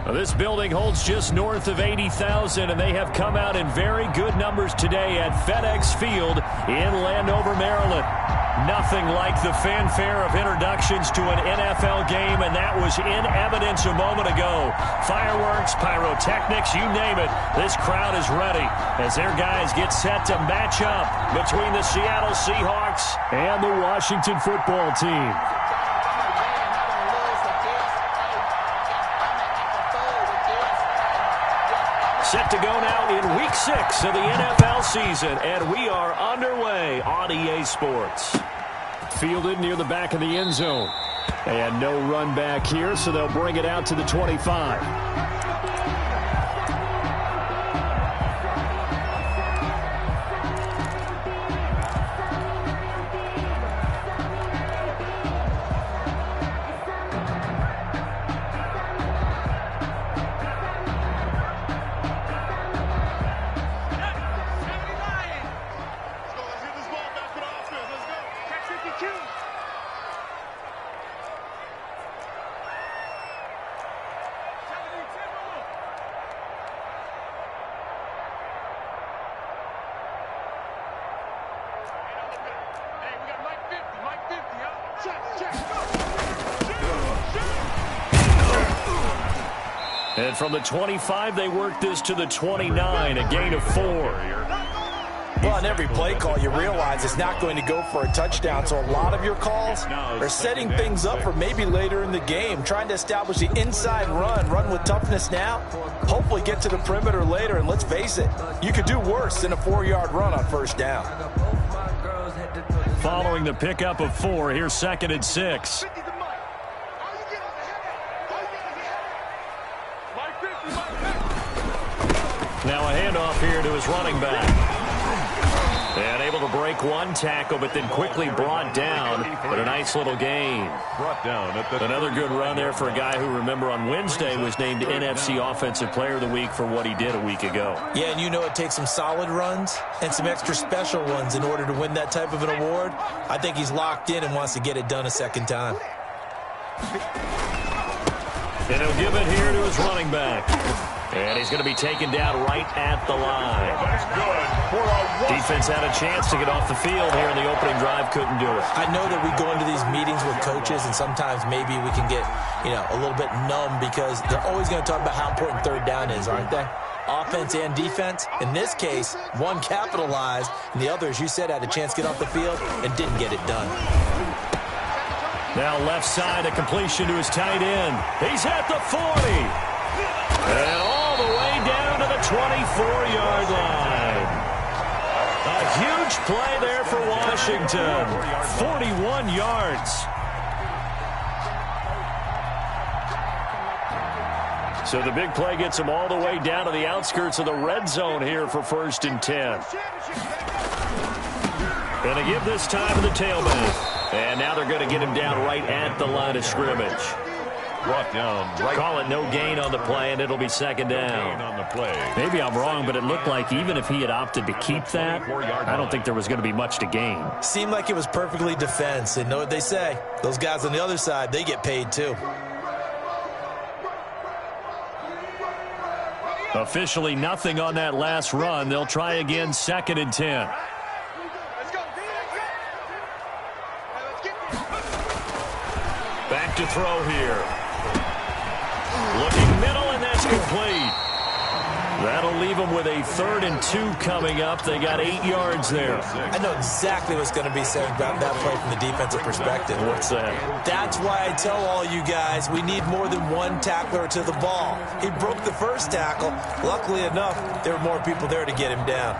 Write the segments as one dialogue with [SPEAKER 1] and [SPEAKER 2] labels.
[SPEAKER 1] Well, this building holds just north of 80,000, and they have come out in very good numbers today at FedEx Field in Landover, Maryland. Nothing like the fanfare of introductions to an NFL game, and that was in evidence a moment ago. Fireworks, pyrotechnics, you name it. This crowd is ready as their guys get set to match up between the Seattle Seahawks and the Washington Football Team. Set to go now in Week 6 of the NFL season, and we are underway on EA Sports. Fielded near the back of the end zone. And no run back here, so they'll bring it out to the 25. And from the 25, they work this to the 29, a gain of 4.
[SPEAKER 2] Well, on every play call, you realize it's not going to go for a touchdown, so a lot of your calls are setting things up for maybe later in the game, trying to establish the inside run with toughness now, hopefully get to the perimeter later, and let's face it, you could do worse than a 4-yard run on first down.
[SPEAKER 1] Following the pickup of 4, here's 2nd and 6. Now a handoff here to his running back. And able to break one tackle, but then quickly brought down. But a nice little gain. Another good run there for a guy who, remember, on Wednesday was named NFC Offensive Player of the Week for what he did a week ago.
[SPEAKER 2] Yeah, and you know it takes some solid runs and some extra special ones in order to win that type of an award. I think he's locked in and wants to get it done a second time.
[SPEAKER 1] And he'll give it here to his running back. And he's going to be taken down right at the line. Defense had a chance to get off the field here in the opening drive, couldn't do it.
[SPEAKER 2] I know that we go into these meetings with coaches, and sometimes maybe we can get, a little bit numb because they're always going to talk about how important third down is, aren't they? Offense and defense. In this case, one capitalized, and the other, as you said, had a chance to get off the field and didn't get it done.
[SPEAKER 1] Now left side, a completion to his tight end. He's at the 40. And all the way down to the 24-yard line. A huge play there for Washington. 41 yards. So the big play gets him all the way down to the outskirts of the red zone here for 1st and 10. Going to give this time to the tailback. And now they're going to get him down right at the line of scrimmage.
[SPEAKER 3] Brought down right.
[SPEAKER 1] Call it no gain on the play, and it'll be 2nd down.
[SPEAKER 3] On the play.
[SPEAKER 1] Maybe I'm wrong, but it looked like even if he had opted to keep that, I don't think there was going to be much to gain.
[SPEAKER 2] Seemed like it was perfectly defense. And know what they say? Those guys on the other side, they get paid too.
[SPEAKER 1] Officially nothing on that last run. They'll try again, 2nd and 10. Back to throw here. Looking middle, and that's complete. That'll leave them with a 3rd and 2 coming up. They got 8 yards there.
[SPEAKER 2] I know exactly what's going to be said about that play from the defensive perspective.
[SPEAKER 1] What's that?
[SPEAKER 2] That's why I tell all you guys we need more than one tackler to the ball. He broke the first tackle. Luckily enough, there were more people there to get him down.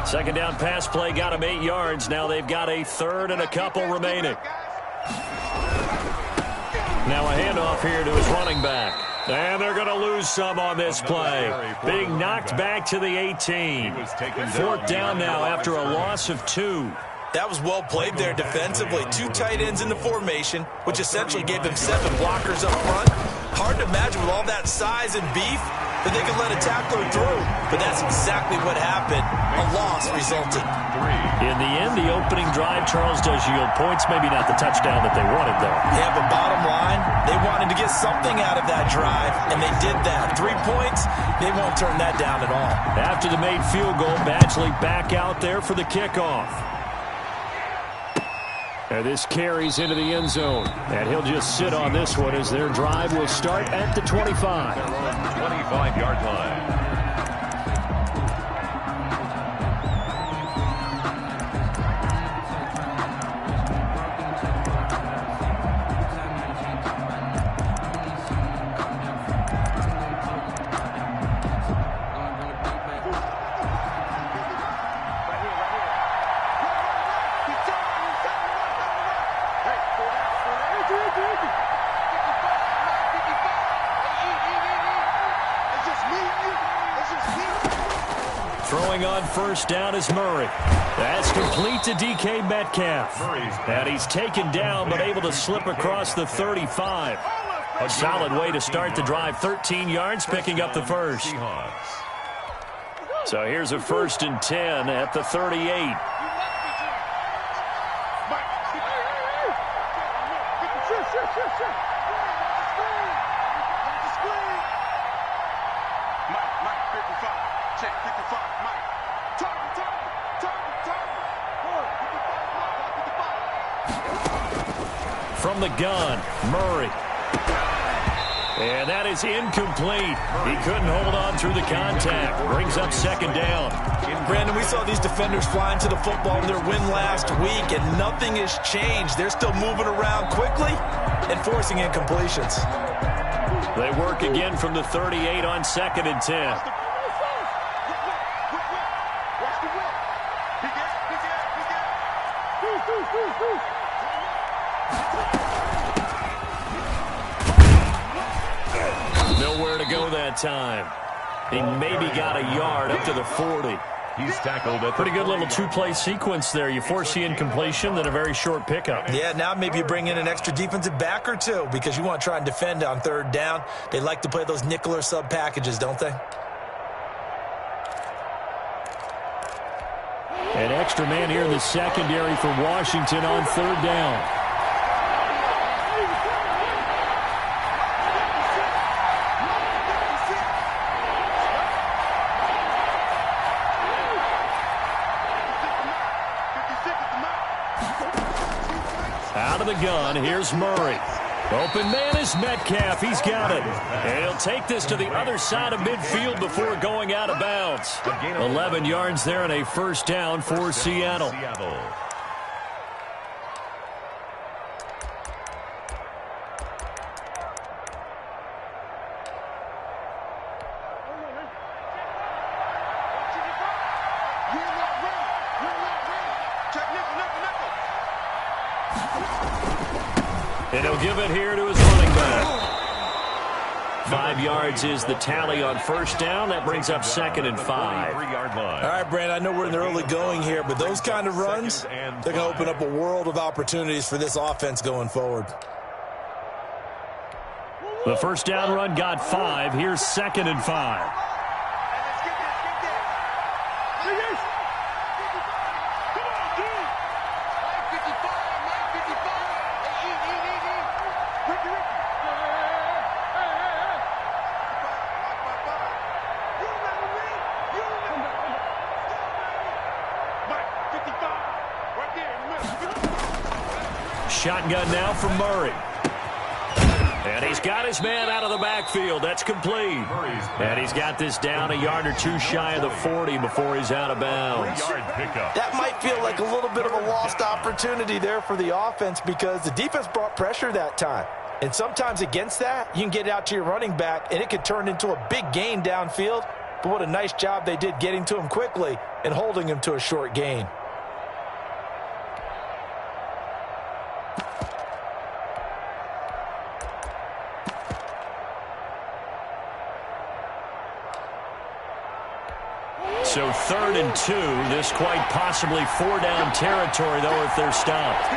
[SPEAKER 1] Second down pass play got him 8 yards. Now they've got a 3rd and a couple remaining. Now a handoff here to his running back. And they're going to lose some on this play. Being knocked back to the 18. 4th down now after a loss of 2.
[SPEAKER 2] That was well played there defensively. 2 tight ends in the formation, which essentially gave them 7 blockers up front. Hard to imagine with all that size and beef, that they could let a tackler through. But that's exactly what happened. A loss resulted.
[SPEAKER 1] In the end, the opening drive, Charles, does yield points. Maybe not the touchdown that they wanted, though.
[SPEAKER 2] Yeah, but bottom line, they wanted to get something out of that drive, and they did that. 3 points, they won't turn that down at all.
[SPEAKER 1] After the made field goal, Badgley back out there for the kickoff. And this carries into the end zone. And he'll just sit on this one as their drive will start at the 25.
[SPEAKER 3] 25-yard line.
[SPEAKER 1] Throwing on first down is Murray. That's complete to DK Metcalf. And he's taken down but able to slip across the 35. A solid way to start the drive. 13 yards, picking up the first. So here's a 1st and 10 at the 38. From the gun, Murray. And that is incomplete. He couldn't hold on through the contact. Brings up 2nd down.
[SPEAKER 2] Brandon, we saw these defenders flying to the football in their win last week, and nothing has changed. They're still moving around quickly and forcing incompletions.
[SPEAKER 1] They work again from the 38 on 2nd and 10. Nowhere to go that time. He maybe got a yard up to the 40.
[SPEAKER 3] He's tackled at
[SPEAKER 1] pretty good little 2-play sequence there. You force the incompletion, then a very short pickup.
[SPEAKER 2] Yeah, now maybe you bring in an extra defensive back or two because you want to try and defend on 3rd down. They like to play those nickel or sub packages, don't they?
[SPEAKER 1] An extra man here in the secondary for Washington on 3rd down. Out of the gun, here's Murray. Open man is Metcalf. He's got it. And he'll take this to the other side of midfield before going out of bounds. 11 yards there and a 1st down for Seattle. And he'll give it here to his running back. 5 yards is the tally on 1st down. That brings up 2nd and 5.
[SPEAKER 2] All right, Brand, I know we're in the early going here, but those kind of runs, they're going to open up a world of opportunities for this offense going forward.
[SPEAKER 1] The 1st down run got 5. Here's 2nd and 5. Shotgun now from Murray. And he's got his man out of the backfield. That's complete. And he's got this down a yard or two shy of the 40 before he's out of bounds.
[SPEAKER 2] That might feel like a little bit of a lost opportunity there for the offense because the defense brought pressure that time. And sometimes against that, you can get it out to your running back, and it could turn into a big gain downfield. But what a nice job they did getting to him quickly and holding him to a short gain.
[SPEAKER 1] So 3rd and 2. This quite possibly 4-down territory, though, if they're stopped.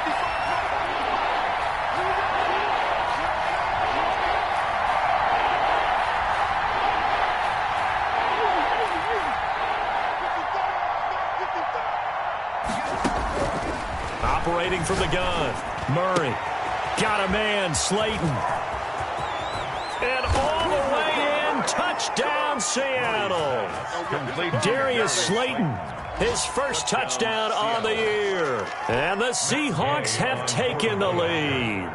[SPEAKER 1] Rotating from the gun. Murray. Got a man. Slayton. And all the way in. Touchdown, Seattle. Darius Slayton. His first touchdown on the year. And the Seahawks have taken the lead.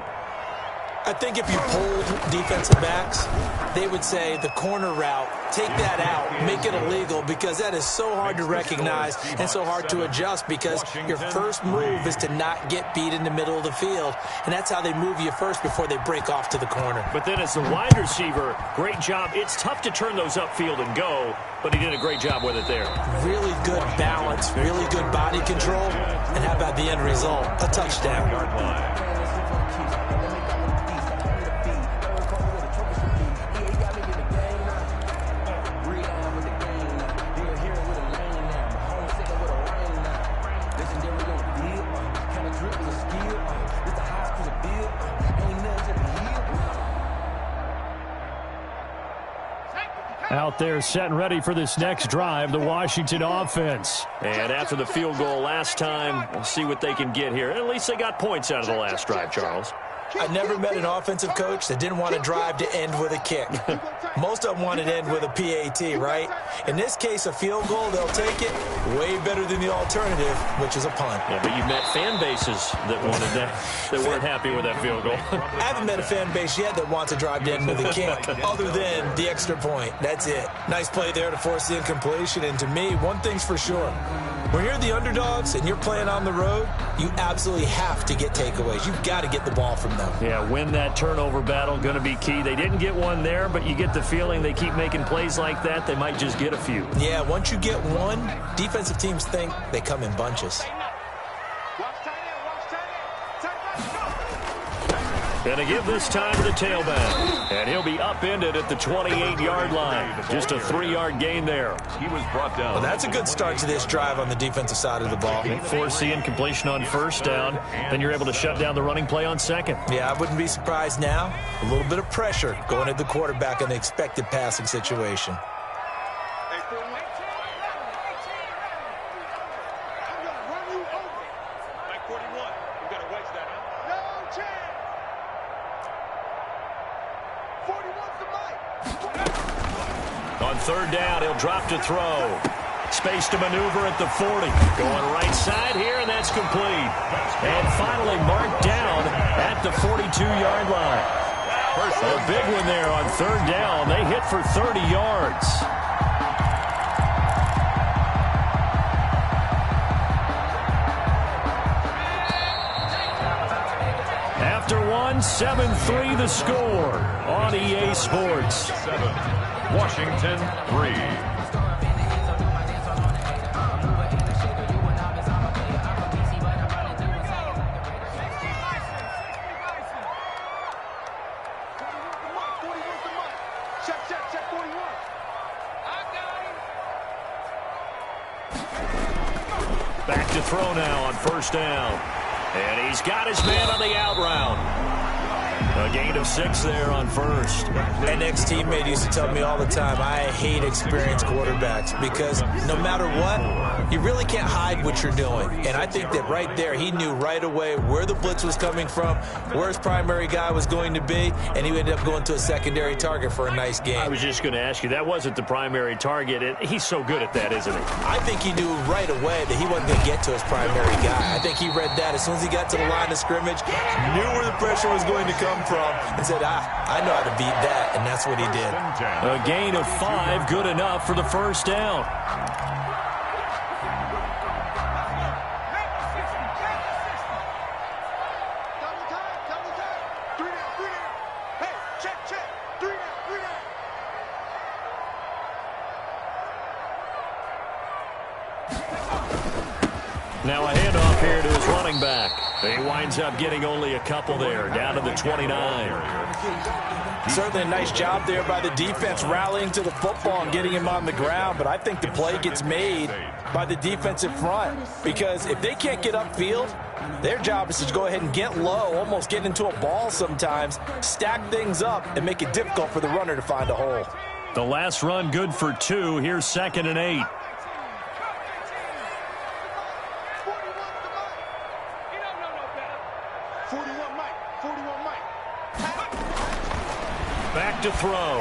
[SPEAKER 2] I think if you polled defensive backs, they would say the corner route, take that out, make it illegal, because that is so hard to recognize and so hard to adjust, because your first move is to not get beat in the middle of the field, and that's how they move you first before they break off to the corner.
[SPEAKER 1] But then as the wide receiver, great job. It's tough to turn those upfield and go, but he did a great job with it there.
[SPEAKER 2] Really good balance, really good body control, and how about the end result? A touchdown.
[SPEAKER 1] Out there setting ready for this next drive, the Washington offense. And after the field goal last time, we'll see what they can get here. At least they got points out of the last drive, Charles.
[SPEAKER 2] I never met an offensive coach that didn't want to drive to end with a kick. Most of them wanted to end with a PAT, right? In this case, a field goal, they'll take it way better than the alternative, which is a punt.
[SPEAKER 1] Yeah, but you've met fan bases that wanted that, that weren't happy with that field goal.
[SPEAKER 2] I haven't met a fan base yet that wants to drive to end with a kick, other than the extra point. That's it. Nice play there to force the incompletion, and to me, one thing's for sure. When you're the underdogs and you're playing on the road, you absolutely have to get takeaways. You've got to get the ball from them.
[SPEAKER 1] Yeah, win that turnover battle, going to be key. They didn't get one there, but you get the feeling they keep making plays like that, they might just get a few.
[SPEAKER 2] Yeah, once you get one, defensive teams think they come in bunches.
[SPEAKER 1] Going to give this time to the tailback. And he'll be upended at the 28-yard line. Just a 3-yard gain there.
[SPEAKER 3] He was brought down.
[SPEAKER 2] Well, that's a good start to this drive on the defensive side of the ball.
[SPEAKER 1] Force the incompletion on first down. Then you're able to shut down the running play on second.
[SPEAKER 2] Yeah, I wouldn't be surprised now. A little bit of pressure going at the quarterback in an expected passing situation.
[SPEAKER 1] On third down, he'll drop to throw. Space to maneuver at the 40. Going right side here, and that's complete. And finally marked down at the 42-yard line. A big one there on third down. They hit for 30 yards. After one, 7-3 the score on EA Sports.
[SPEAKER 3] 7. Washington 3.
[SPEAKER 1] Back to throw now on first down. And he's got his man on the out route. A gain of 6 there on first.
[SPEAKER 2] An ex-teammate used to tell me all the time, I hate experienced quarterbacks because no matter what, you really can't hide what you're doing. And I think that right there, he knew right away where the blitz was coming from, where his primary guy was going to be, and he ended up going to a secondary target for a nice game.
[SPEAKER 1] I was just going to ask you, that wasn't the primary target, and he's so good at that, isn't he?
[SPEAKER 2] I think he knew right away that he wasn't going to get to his primary guy. I think he read that as soon as he got to the line of scrimmage, knew where the pressure was going to come from, and said, I know how to beat that, and that's what he did.
[SPEAKER 1] A gain of 5, good enough for the first down. Now a handoff here to his running back. He winds up getting only a couple there, down to the 29.
[SPEAKER 2] Certainly a nice job there by the defense rallying to the football and getting him on the ground, but I think the play gets made by the defensive front because if they can't get upfield, their job is to go ahead and get low, almost get into a ball sometimes, stack things up, and make it difficult for the runner to find a hole.
[SPEAKER 1] The last run good for 2. Here's 2nd and 8. to throw.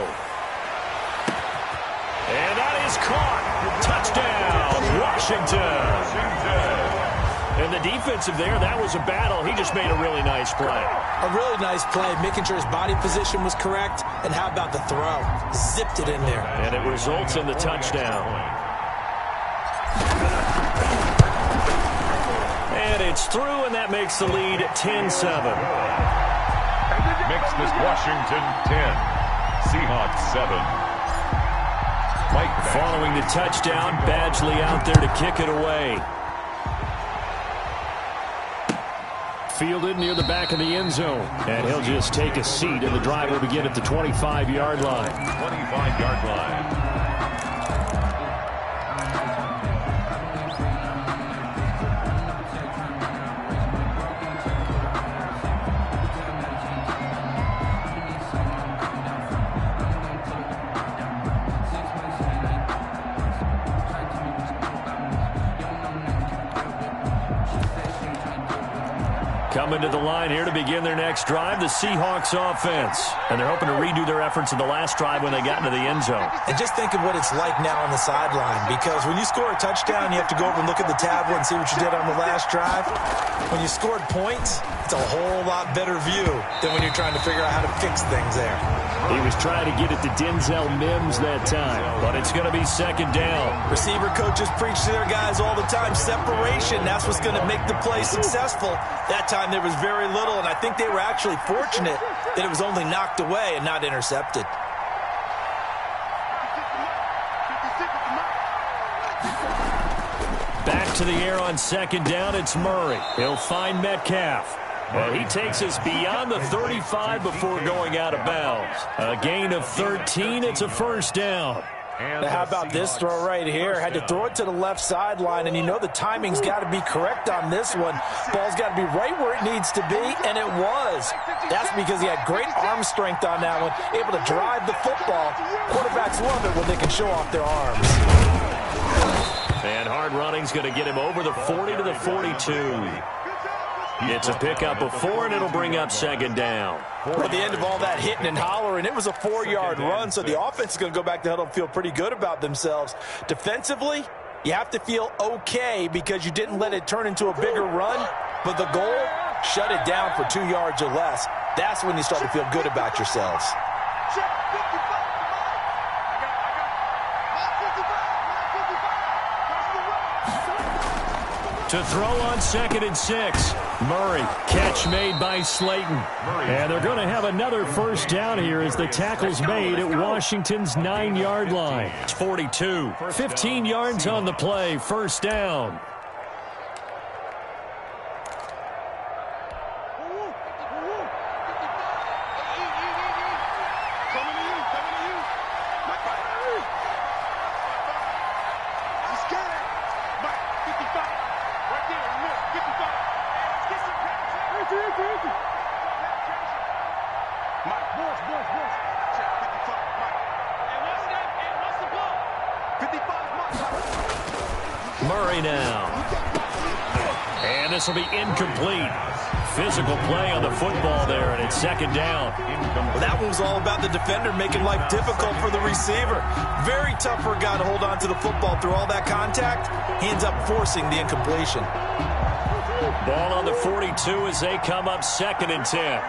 [SPEAKER 1] And that is caught. Touchdown, Washington. And the defensive there, that was a battle. He just made a really nice play.
[SPEAKER 2] A really nice play, making sure his body position was correct. And how about the throw? Zipped it in there.
[SPEAKER 1] And it results in the touchdown. And it's through, and that makes the lead 10-7.
[SPEAKER 3] Makes this Washington 10, Seahawks 7.
[SPEAKER 1] Following the touchdown, Badgley out there to kick it away. Fielded near the back of the end zone. And he'll just take a seat, and the drive will begin at the 25-yard line.
[SPEAKER 3] 25-yard line.
[SPEAKER 1] Coming to the line here to begin their next drive, the Seahawks offense. And they're hoping to redo their efforts in the last drive when they got into the end zone.
[SPEAKER 2] And just think of what it's like now on the sideline, because when you score a touchdown, you have to go over and look at the tablet and see what you did on the last drive. When you scored points, it's a whole lot better view than when you're trying to figure out how to fix things there.
[SPEAKER 1] He was trying to get it to Denzel Mims that time, but it's going to be second down.
[SPEAKER 2] Receiver coaches preach to their guys all the time. Separation, that's what's going to make the play successful. That time there was very little, and I think they were actually fortunate that it was only knocked away and not intercepted.
[SPEAKER 1] Back to the air on second down, it's Murray. He'll find Metcalf. And he takes us beyond the 35 before going out of bounds. A gain of 13, it's a first down.
[SPEAKER 2] Now, how about this throw right here? Had to throw it to the left sideline, and you know the timing's got to be correct on this one. Ball's got to be right where it needs to be, and it was. That's because he had great arm strength on that one, able to drive the football. Quarterbacks love it when they can show off their arms.
[SPEAKER 1] And hard running's going to get him over the 40 to the 42. It's a pickup of 4, and it'll bring up second down.
[SPEAKER 2] At the end of all that hitting and hollering, it was a 4-yard run, so the offense is going to go back to huddle and feel pretty good about themselves. Defensively, you have to feel okay because you didn't let it turn into a bigger run, but the goal, shut it down for 2 yards or less. That's when you start to feel good about yourselves.
[SPEAKER 1] To throw on 2nd and 6. Murray, catch made by Slayton. And they're going to have another first down here as the tackle's made at Washington's 9-yard line. It's 42. 15 yards on the play, first down. Murray now. And this will be incomplete. Physical play on the football there, and it's second down.
[SPEAKER 2] Well, that one was all about the defender making life difficult for the receiver. Very tough for a guy to hold on to the football through all that contact. He ends up forcing the incompletion.
[SPEAKER 1] Ball on the 42 as they come up 2nd and 10.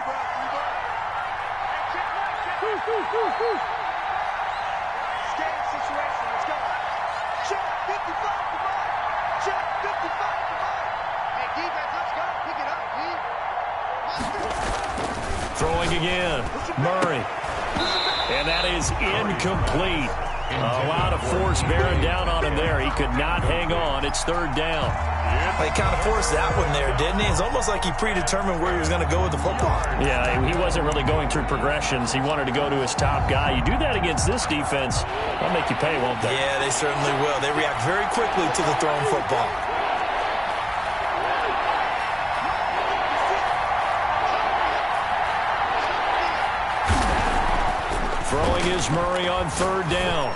[SPEAKER 1] Throwing again, Murray. And that is incomplete. A lot of force bearing down on him there. He could not hang on. It's third down.
[SPEAKER 2] He kind of forced that one there, didn't he? It's almost like he predetermined where he was going to go with the football.
[SPEAKER 1] Yeah, he wasn't really going through progressions. He wanted to go to his top guy. You do that against this defense, they'll make you pay, won't they?
[SPEAKER 2] Yeah, they certainly will. They react very quickly to the thrown football.
[SPEAKER 1] Throwing is Murray on third down.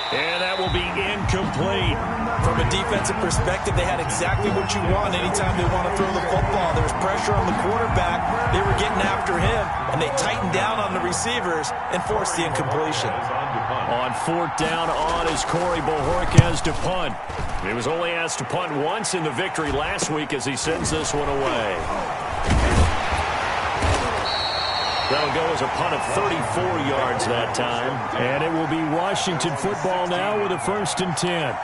[SPEAKER 1] And that will be incomplete.
[SPEAKER 2] From a defensive perspective, they had exactly what you want anytime they want to throw the football. There was pressure on the quarterback. They were getting after him, and they tightened down on the receivers and forced the incompletion.
[SPEAKER 1] On fourth down on is Corey Bojorquez to punt. He was only asked to punt once in the victory last week as he sends this one away. That'll go as a punt of 34 yards that time. And it will be Washington football now with a 1st and 10.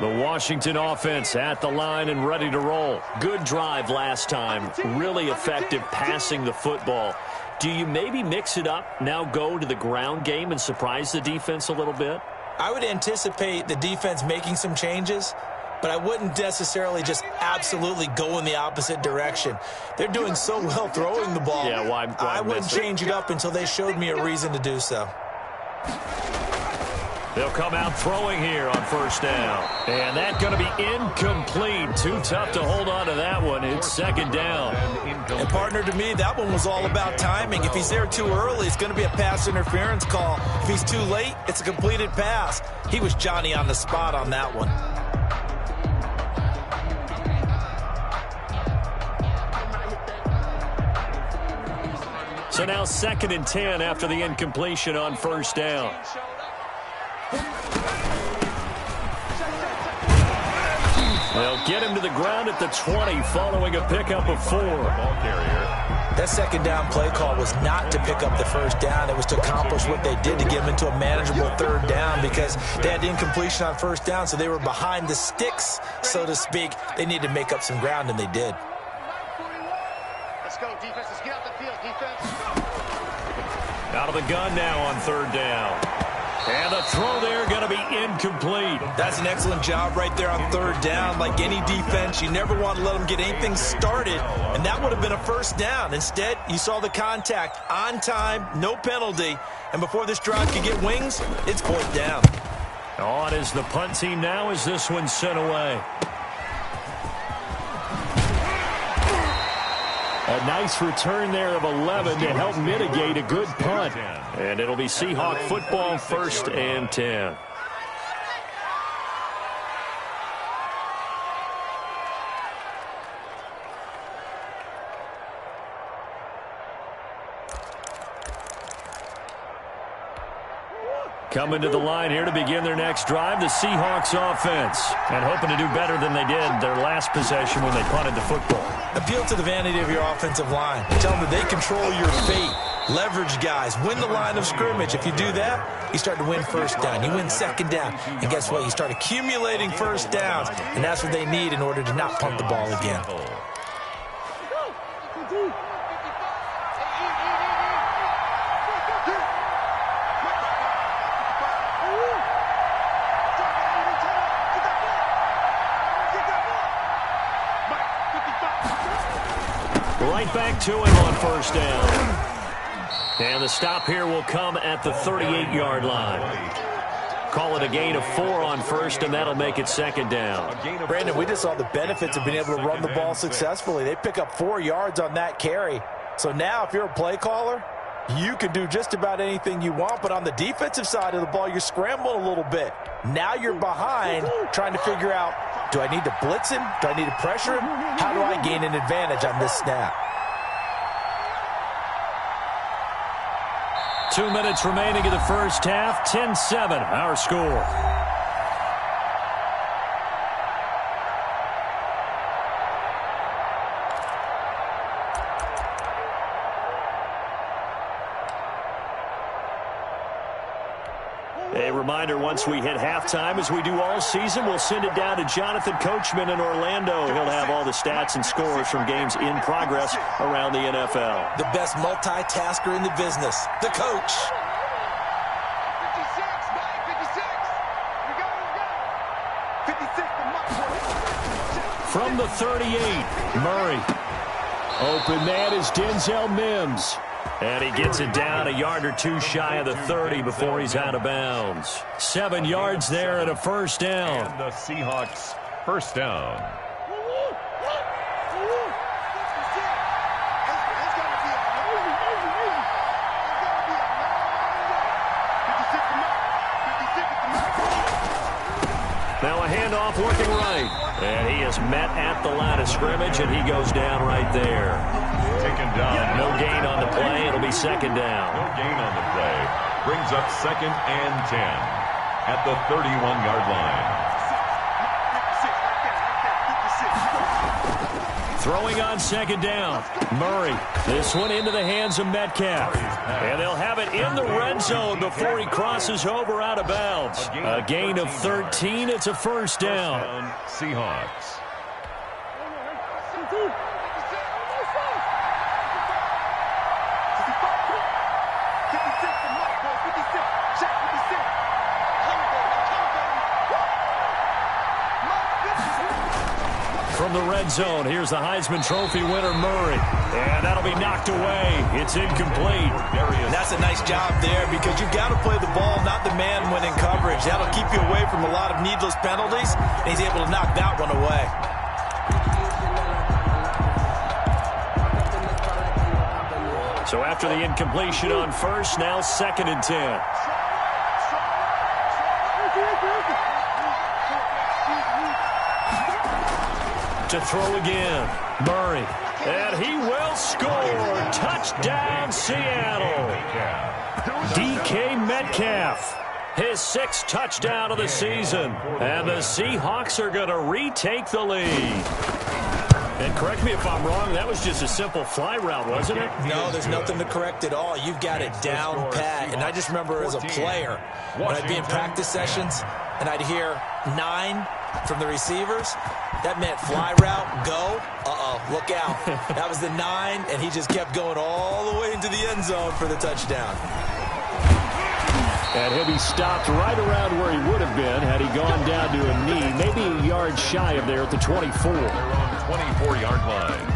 [SPEAKER 1] The Washington offense at the line and ready to roll. Good drive last time. Really effective passing the football. Do you maybe mix it up, now go to the ground game and surprise the defense a little bit?
[SPEAKER 2] I would anticipate the defense making some changes, but I wouldn't necessarily just absolutely go in the opposite direction. They're doing so well throwing the ball.
[SPEAKER 1] Yeah, why
[SPEAKER 2] I wouldn't change it up until they showed me a reason to do so.
[SPEAKER 1] They'll come out throwing here on 1st down. And that's going to be incomplete. Too tough to hold on to that one. It's 2nd down.
[SPEAKER 2] And partner, to me, that one was all about timing. If he's there too early, it's going to be a pass interference call. If he's too late, it's a completed pass. He was Johnny on the spot on that one.
[SPEAKER 1] So now 2nd and 10 after the incompletion on 1st down. They'll get him to the ground at the 20 following a pickup of 4.
[SPEAKER 2] That 2nd down play call was not to pick up the 1st down. It was to accomplish what they did to get him into a manageable 3rd down because they had incompletion on 1st down, so they were behind the sticks, so to speak. They needed to make up some ground, and they did.
[SPEAKER 4] Let's go, defense. Let's get out the field, defense.
[SPEAKER 1] Out of the gun now on 3rd down. And the throw there going to be incomplete.
[SPEAKER 2] That's an excellent job right there on 3rd down. Like any defense, you never want to let them get anything started, and that would have been a 1st down. Instead, you saw the contact on time, no penalty, and before this drive could get wings, it's 4th down.
[SPEAKER 1] On is the punt team now as this one's sent away. A nice return there of 11 to help mitigate a good punt. And it'll be Seahawk football 1st and 10. Coming to the line here to begin their next drive, the Seahawks offense. And hoping to do better than they did their last possession when they punted the football.
[SPEAKER 2] Appeal to the vanity of your offensive line. Tell them that they control your fate. Leverage guys. Win the line of scrimmage. If you do that, you start to win 1st down. You win 2nd down. And guess what? You start accumulating 1st downs. And that's what they need in order to not punt the ball again.
[SPEAKER 1] Right back to him on 1st down. And the stop here will come at the 38-yard line. Call it a gain of 4 on 1st, and that'll make it 2nd down.
[SPEAKER 2] Brandon, we just saw the benefits of being able to run the ball successfully. They pick up 4 yards on that carry. So now if you're a play caller, you can do just about anything you want. But on the defensive side of the ball, you're scrambling a little bit. Now you're behind trying to figure out, do I need to blitz him? Do I need to pressure him? How do I gain an advantage on this snap?
[SPEAKER 1] 2 minutes remaining in the first half. 10-7, our score. A reminder, once we hit halftime, as we do all season, we'll send it down to Jonathan Coachman in Orlando. He'll have all the stats and scores from games in progress around the NFL.
[SPEAKER 2] The best multitasker in the business, the coach.
[SPEAKER 4] 56, Mike, 56. We go. 56 to Mike.
[SPEAKER 1] From the 38, Murray. Open man is Denzel Mims. And he gets it down a yard or two shy of the 30 before he's out of bounds. 7 yards there and a first down.
[SPEAKER 3] And the Seahawks first down.
[SPEAKER 1] Now a handoff working right. And he is met at the line of scrimmage, and he goes down right there.
[SPEAKER 3] Taken down.
[SPEAKER 1] No gain on the play. It'll be second down.
[SPEAKER 3] No gain on the play. Brings up 2nd and 10 at the 31-yard line.
[SPEAKER 1] Throwing on second down. Murray. This one into the hands of Metcalf. And they'll have it in the red zone before he crosses over out of bounds. A gain of 13. It's a first down.
[SPEAKER 3] Seahawks.
[SPEAKER 1] From the red zone, here's the Heisman Trophy winner, Murray. And that'll be knocked away. It's incomplete.
[SPEAKER 2] That's a nice job there because you've got to play the ball, not the man when in coverage. That'll keep you away from a lot of needless penalties, and he's able to knock that one away.
[SPEAKER 1] So after the incompletion on first, now 2nd and 10. To throw again, Murray, and he will score. Touchdown, Seattle. DK Metcalf, his 6th touchdown of the season, and the Seahawks are going to retake the lead. And correct me if I'm wrong, that was just a simple fly route, wasn't it?
[SPEAKER 2] No, there's nothing to correct at all. You've got it down pat. And I just remember as a player, when I'd be in practice sessions, and I'd hear 9 from the receivers, that meant fly route, go, look out. That was the 9, and he just kept going all the way into the end zone for the touchdown.
[SPEAKER 1] And he'll be stopped right around where he would have been had he gone down to a knee, maybe a yard shy of there at the 24.
[SPEAKER 3] They're on 24-yard line.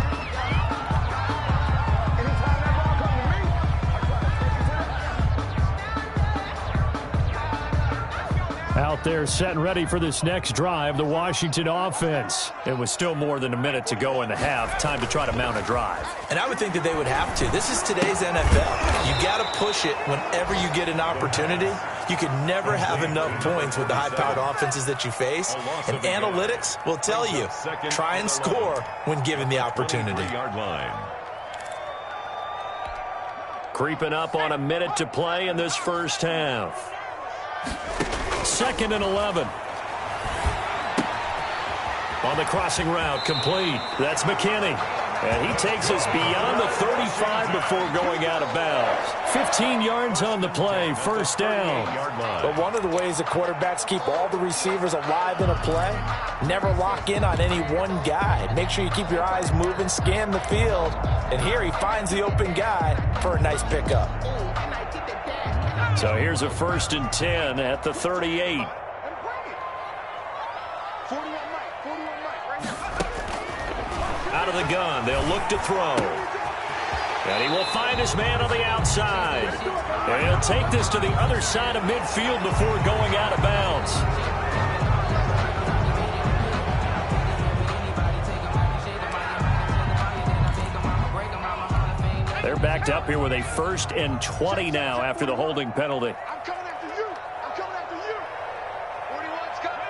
[SPEAKER 1] Out there set and ready for this next drive, the Washington offense. It was still more than a minute to go in the half. Time to try to mount a drive.
[SPEAKER 2] And I would think that they would have to. This is today's NFL. You got to push it whenever you get an opportunity. You can never have enough points with the high-powered offenses that you face. And analytics will tell you, try and score when given the opportunity.
[SPEAKER 1] Creeping up on a minute to play in this first half. 2nd and 11. On the crossing route, complete. That's McKinney. And he takes us beyond the 35 before going out of bounds. 15 yards on the play, first down.
[SPEAKER 2] But one of the ways the quarterbacks keep all the receivers alive in a play, never lock in on any one guy. Make sure you keep your eyes moving, scan the field. And here he finds the open guy for a nice pickup.
[SPEAKER 1] So here's a 1st and 10 at the 38. Out of the gun, they'll look to throw. And he will find his man on the outside. And he'll take this to the other side of midfield before going out of bounds. They're backed up here with a 1st and 20 now after the holding penalty.
[SPEAKER 4] I'm coming after you. I'm coming after you. 41's coming.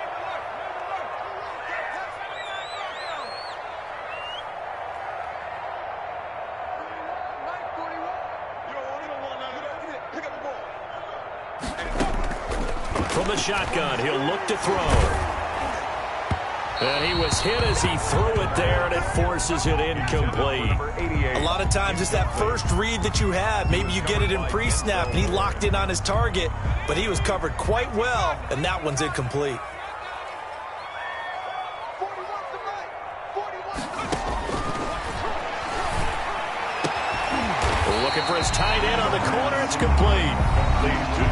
[SPEAKER 1] From the shotgun, he'll look to throw. And he was hit as he threw it there, and it forces it incomplete.
[SPEAKER 2] A lot of times it's that first read that you have. Maybe you get it in pre-snap, and he locked in on his target, but he was covered quite well, and that one's incomplete.
[SPEAKER 1] Looking for his tight end on the corner. It's complete.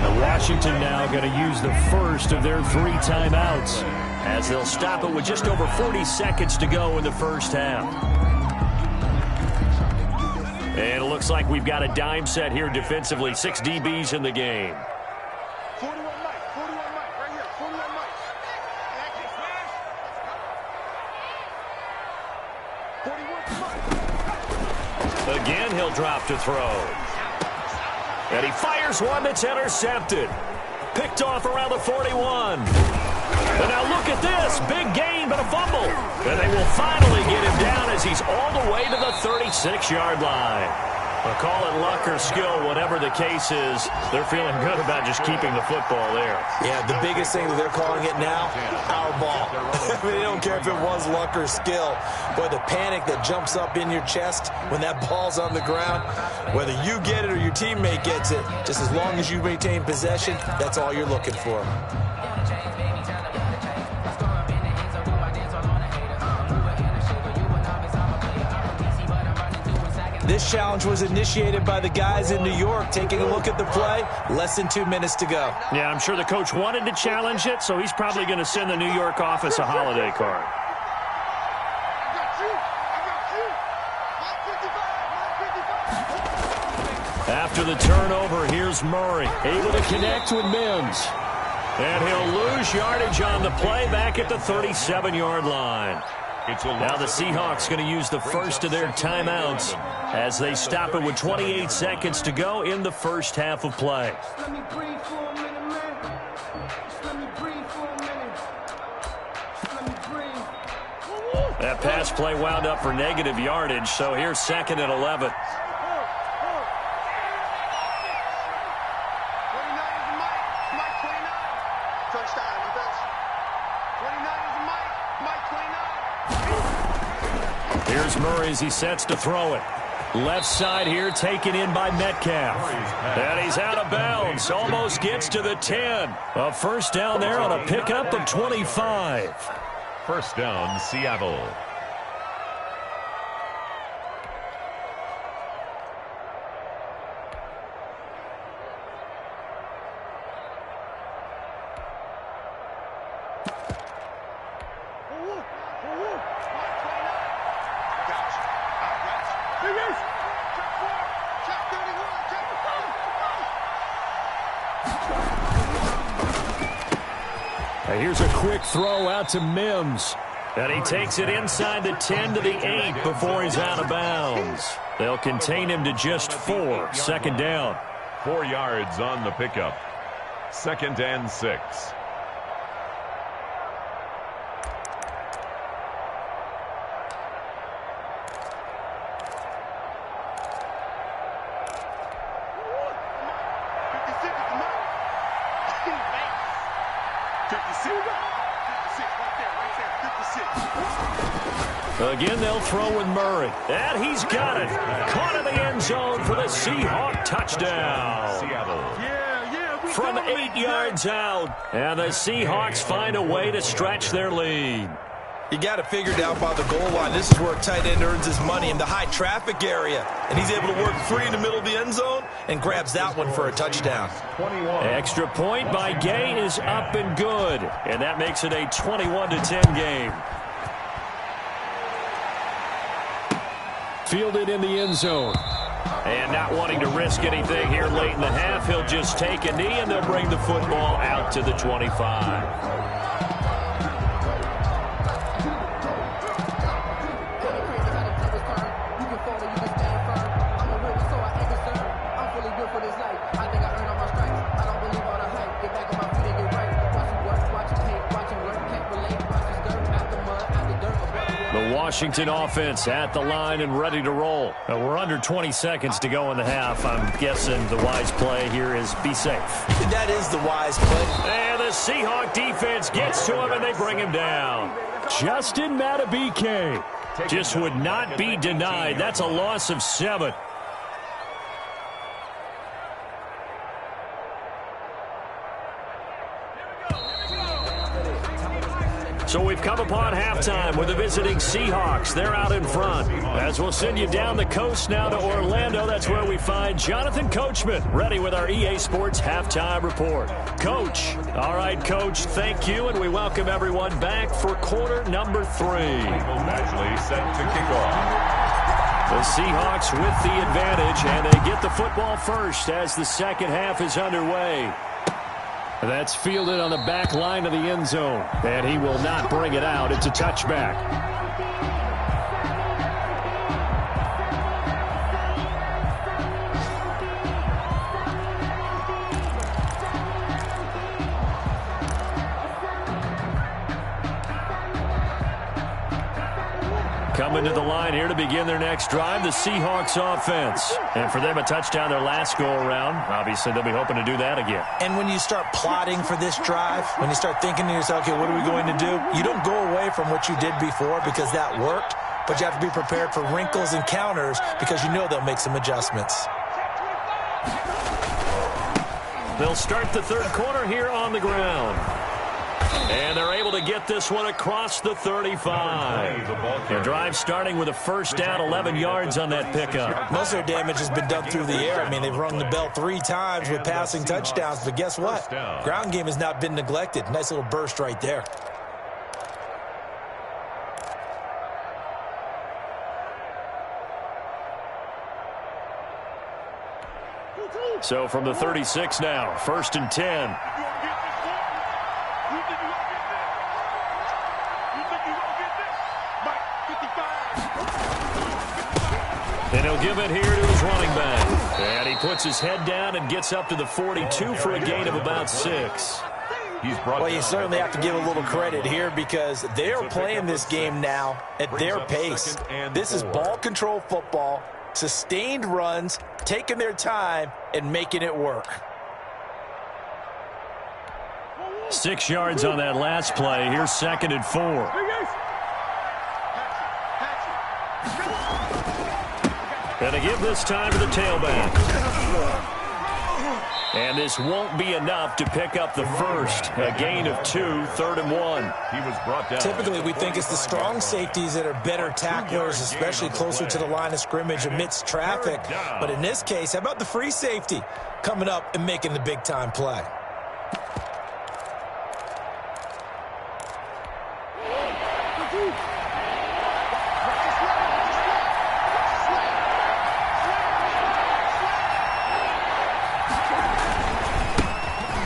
[SPEAKER 1] And Washington now going to use the first of their 3 timeouts as they'll stop it with just over 40 seconds to go in the first half. And it looks like we've got a dime set here defensively. 6 DBs in the game.
[SPEAKER 4] 41 Mike, right here, 41 Mike. 41 Mike.
[SPEAKER 1] Again, he'll drop to throw. And he fires one that's intercepted. Picked off around the 41. And now look at this. Big gain, but a fumble. And they will finally get him down as he's all the way to the 36-yard line. Well, call it luck or skill, whatever the case is. They're feeling good about just keeping the football there.
[SPEAKER 2] Yeah, the biggest thing that they're calling it now, our ball. I mean, they don't care if it was luck or skill. Boy, the panic that jumps up in your chest when that ball's on the ground, whether you get it or your teammate gets it, just as long as you maintain possession, that's all you're looking for. This challenge was initiated by the guys in New York. Taking a look at the play, less than 2 minutes to go.
[SPEAKER 1] Yeah, I'm sure the coach wanted to challenge it, so he's probably going to send the New York office a holiday card. After the turnover, here's Murray, able to connect with Mims. And he'll lose yardage on the play back at the 37-yard line. Now the Seahawks going to use the first of their timeouts as they stop it with 28 seconds to go in the first half of play. That pass play wound up for negative yardage, so here's 2nd and 11. Here's Murray as he sets to throw it. Left side here taken in by Metcalf. And he's out of bounds. Almost gets to the 10. A first down there on a pickup of 25.
[SPEAKER 3] First down, Seattle.
[SPEAKER 1] Here's a quick throw out to Mims. And he takes it inside the 10 to the 8 before he's out of bounds. They'll contain him to just 4. 2nd down.
[SPEAKER 3] 4 yards on the pickup. 2nd and 6.
[SPEAKER 1] Again, they'll throw with Murray. And he's got it. Caught in the end zone for the Seahawk touchdown. From 8 yards out. And the Seahawks find a way to stretch their lead.
[SPEAKER 2] You got it figured out by the goal line. This is where a tight end earns his money, in the high traffic area. And he's able to work free in the middle of the end zone and grabs that one for a touchdown.
[SPEAKER 1] Extra point by Gay is up and good. And that makes it a 21-10 game. Fielded in the end zone. And not wanting to risk anything here late in the half, he'll just take a knee and they'll bring the football out to the 25. Washington offense at the line and ready to roll. We're under 20 seconds to go in the half. I'm guessing the wise play here is be safe.
[SPEAKER 2] That is the wise play.
[SPEAKER 1] And the Seahawk defense gets to him and they bring him down. Justin MoeDaBeast just would not be denied. That's a loss of 7. So we've come upon halftime with the visiting Seahawks. They're out in front. As we'll send you down the coast now to Orlando, that's where we find Jonathan Coachman, ready with our EA Sports Halftime Report. Coach. All right, Coach, thank you, and we welcome everyone back for quarter number 3.
[SPEAKER 3] Actually set to kick off.
[SPEAKER 1] The Seahawks with the advantage, and they get the football first as the second half is underway. That's fielded on the back line of the end zone, and he will not bring it out. It's a touchback. Coming to the line here to begin their next drive, the Seahawks offense. And for them, a touchdown their last go-around. Obviously, they'll be hoping to do that again.
[SPEAKER 2] And when you start plotting for this drive, when you start thinking to yourself, okay, what are we going to do? You don't go away from what you did before because that worked, but you have to be prepared for wrinkles and counters because you know they'll make some adjustments.
[SPEAKER 1] They'll start the third quarter here on the ground. And they're able to get this one across the 35. Their drive starting with a first down, 11 yards on that pickup.
[SPEAKER 2] Most of their damage has been done through the air. I mean, they've rung the bell 3 times with passing touchdowns, but guess what? Ground game has not been neglected. Nice little burst right there.
[SPEAKER 1] So from the 36 now, first and 10. And he'll give it here to his running back. And he puts his head down and gets up to the 42 for a gain of about 6.
[SPEAKER 2] Well, you certainly have to give a little credit here because they're playing this game now at their pace. This is ball control football, sustained runs, taking their time, and making it work.
[SPEAKER 1] 6 yards on that last play. Here's second and 4. And to give this time to the tailback. And this won't be enough to pick up the first. A gain of 2, third and 1.
[SPEAKER 3] He was brought down.
[SPEAKER 2] Typically, we think it's the strong safeties that are better tacklers, especially closer to the line of scrimmage amidst traffic. But in this case, how about the free safety coming up and making the big-time play?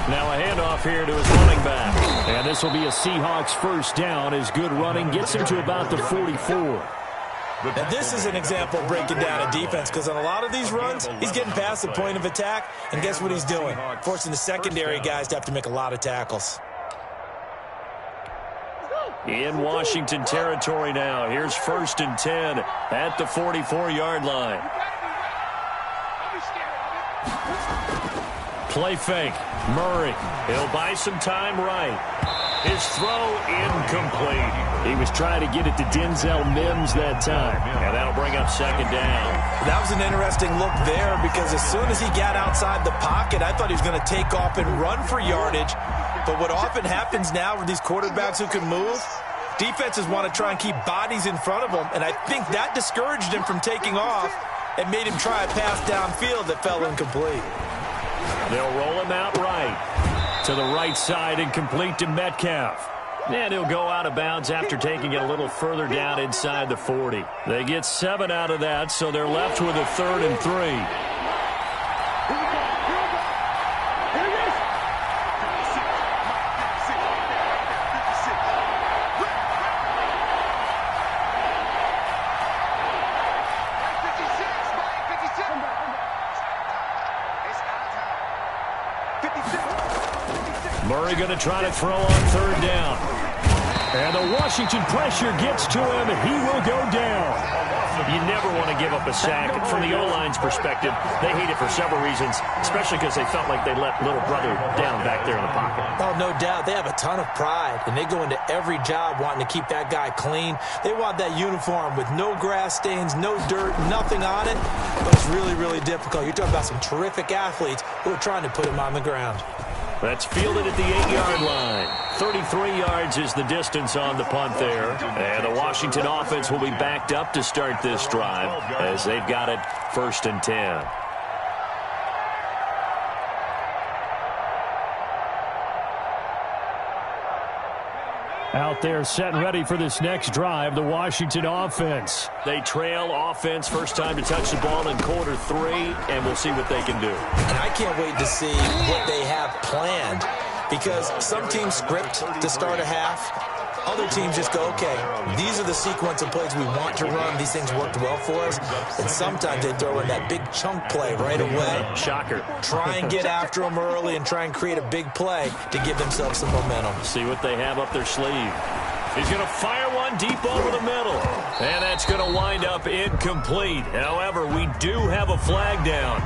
[SPEAKER 1] Now a handoff here to his running back. And this will be a Seahawks first down as good running gets him to about the 44.
[SPEAKER 2] Now this is an example of breaking down a defense because on a lot of these runs, he's getting past the point of attack, and guess what he's doing? Forcing the secondary guys to have to make a lot of tackles.
[SPEAKER 1] In Washington territory now. Here's first and 10 at the 44-yard line. Play fake. Murray. He'll buy some time right. His throw incomplete. He was trying to get it to Denzel Mims that time. And that'll bring up second down.
[SPEAKER 2] That was an interesting look there because as soon as he got outside the pocket, I thought he was going to take off and run for yardage. But what often happens now with these quarterbacks who can move, defenses want to try and keep bodies in front of them. And I think that discouraged him from taking off and made him try a pass downfield that fell incomplete.
[SPEAKER 1] They'll roll him out right to the right side and complete to Metcalf. And he'll go out of bounds after taking it a little further down inside the 40. They get 7 out of that, so they're left with a 3rd and 3. Murray going to try to throw on 3rd down. And the Washington pressure gets to him. He will go down. You never want to give up a sack. From the O-line's perspective, they hate it for several reasons, especially because they felt like they let little brother down back there in the pocket.
[SPEAKER 2] Oh, no doubt. They have a ton of pride, and they go into every job wanting to keep that guy clean. They want that uniform with no grass stains, no dirt, nothing on it. But it's really, really difficult. You're talking about some terrific athletes who are trying to put him on the ground.
[SPEAKER 1] That's fielded at the 8-yard line. 33 yards is the distance on the punt there. And the Washington offense will be backed up to start this drive as they've got it 1st and 10. Out there set and ready for this next drive, the Washington offense. They trail offense, first time to touch the ball in quarter 3, and we'll see what they can do.
[SPEAKER 2] And I can't wait to see what they have planned, because some teams script to start a half. Other teams just go, okay, these are the sequence of plays we want to run. These things worked well for us. And sometimes they throw in that big chunk play right away.
[SPEAKER 1] Shocker.
[SPEAKER 2] Try and get after them early and try and create a big play to give themselves some momentum.
[SPEAKER 1] See what they have up their sleeve. He's going to fire one deep over the middle. And that's going to wind up incomplete. However, we do have a flag down.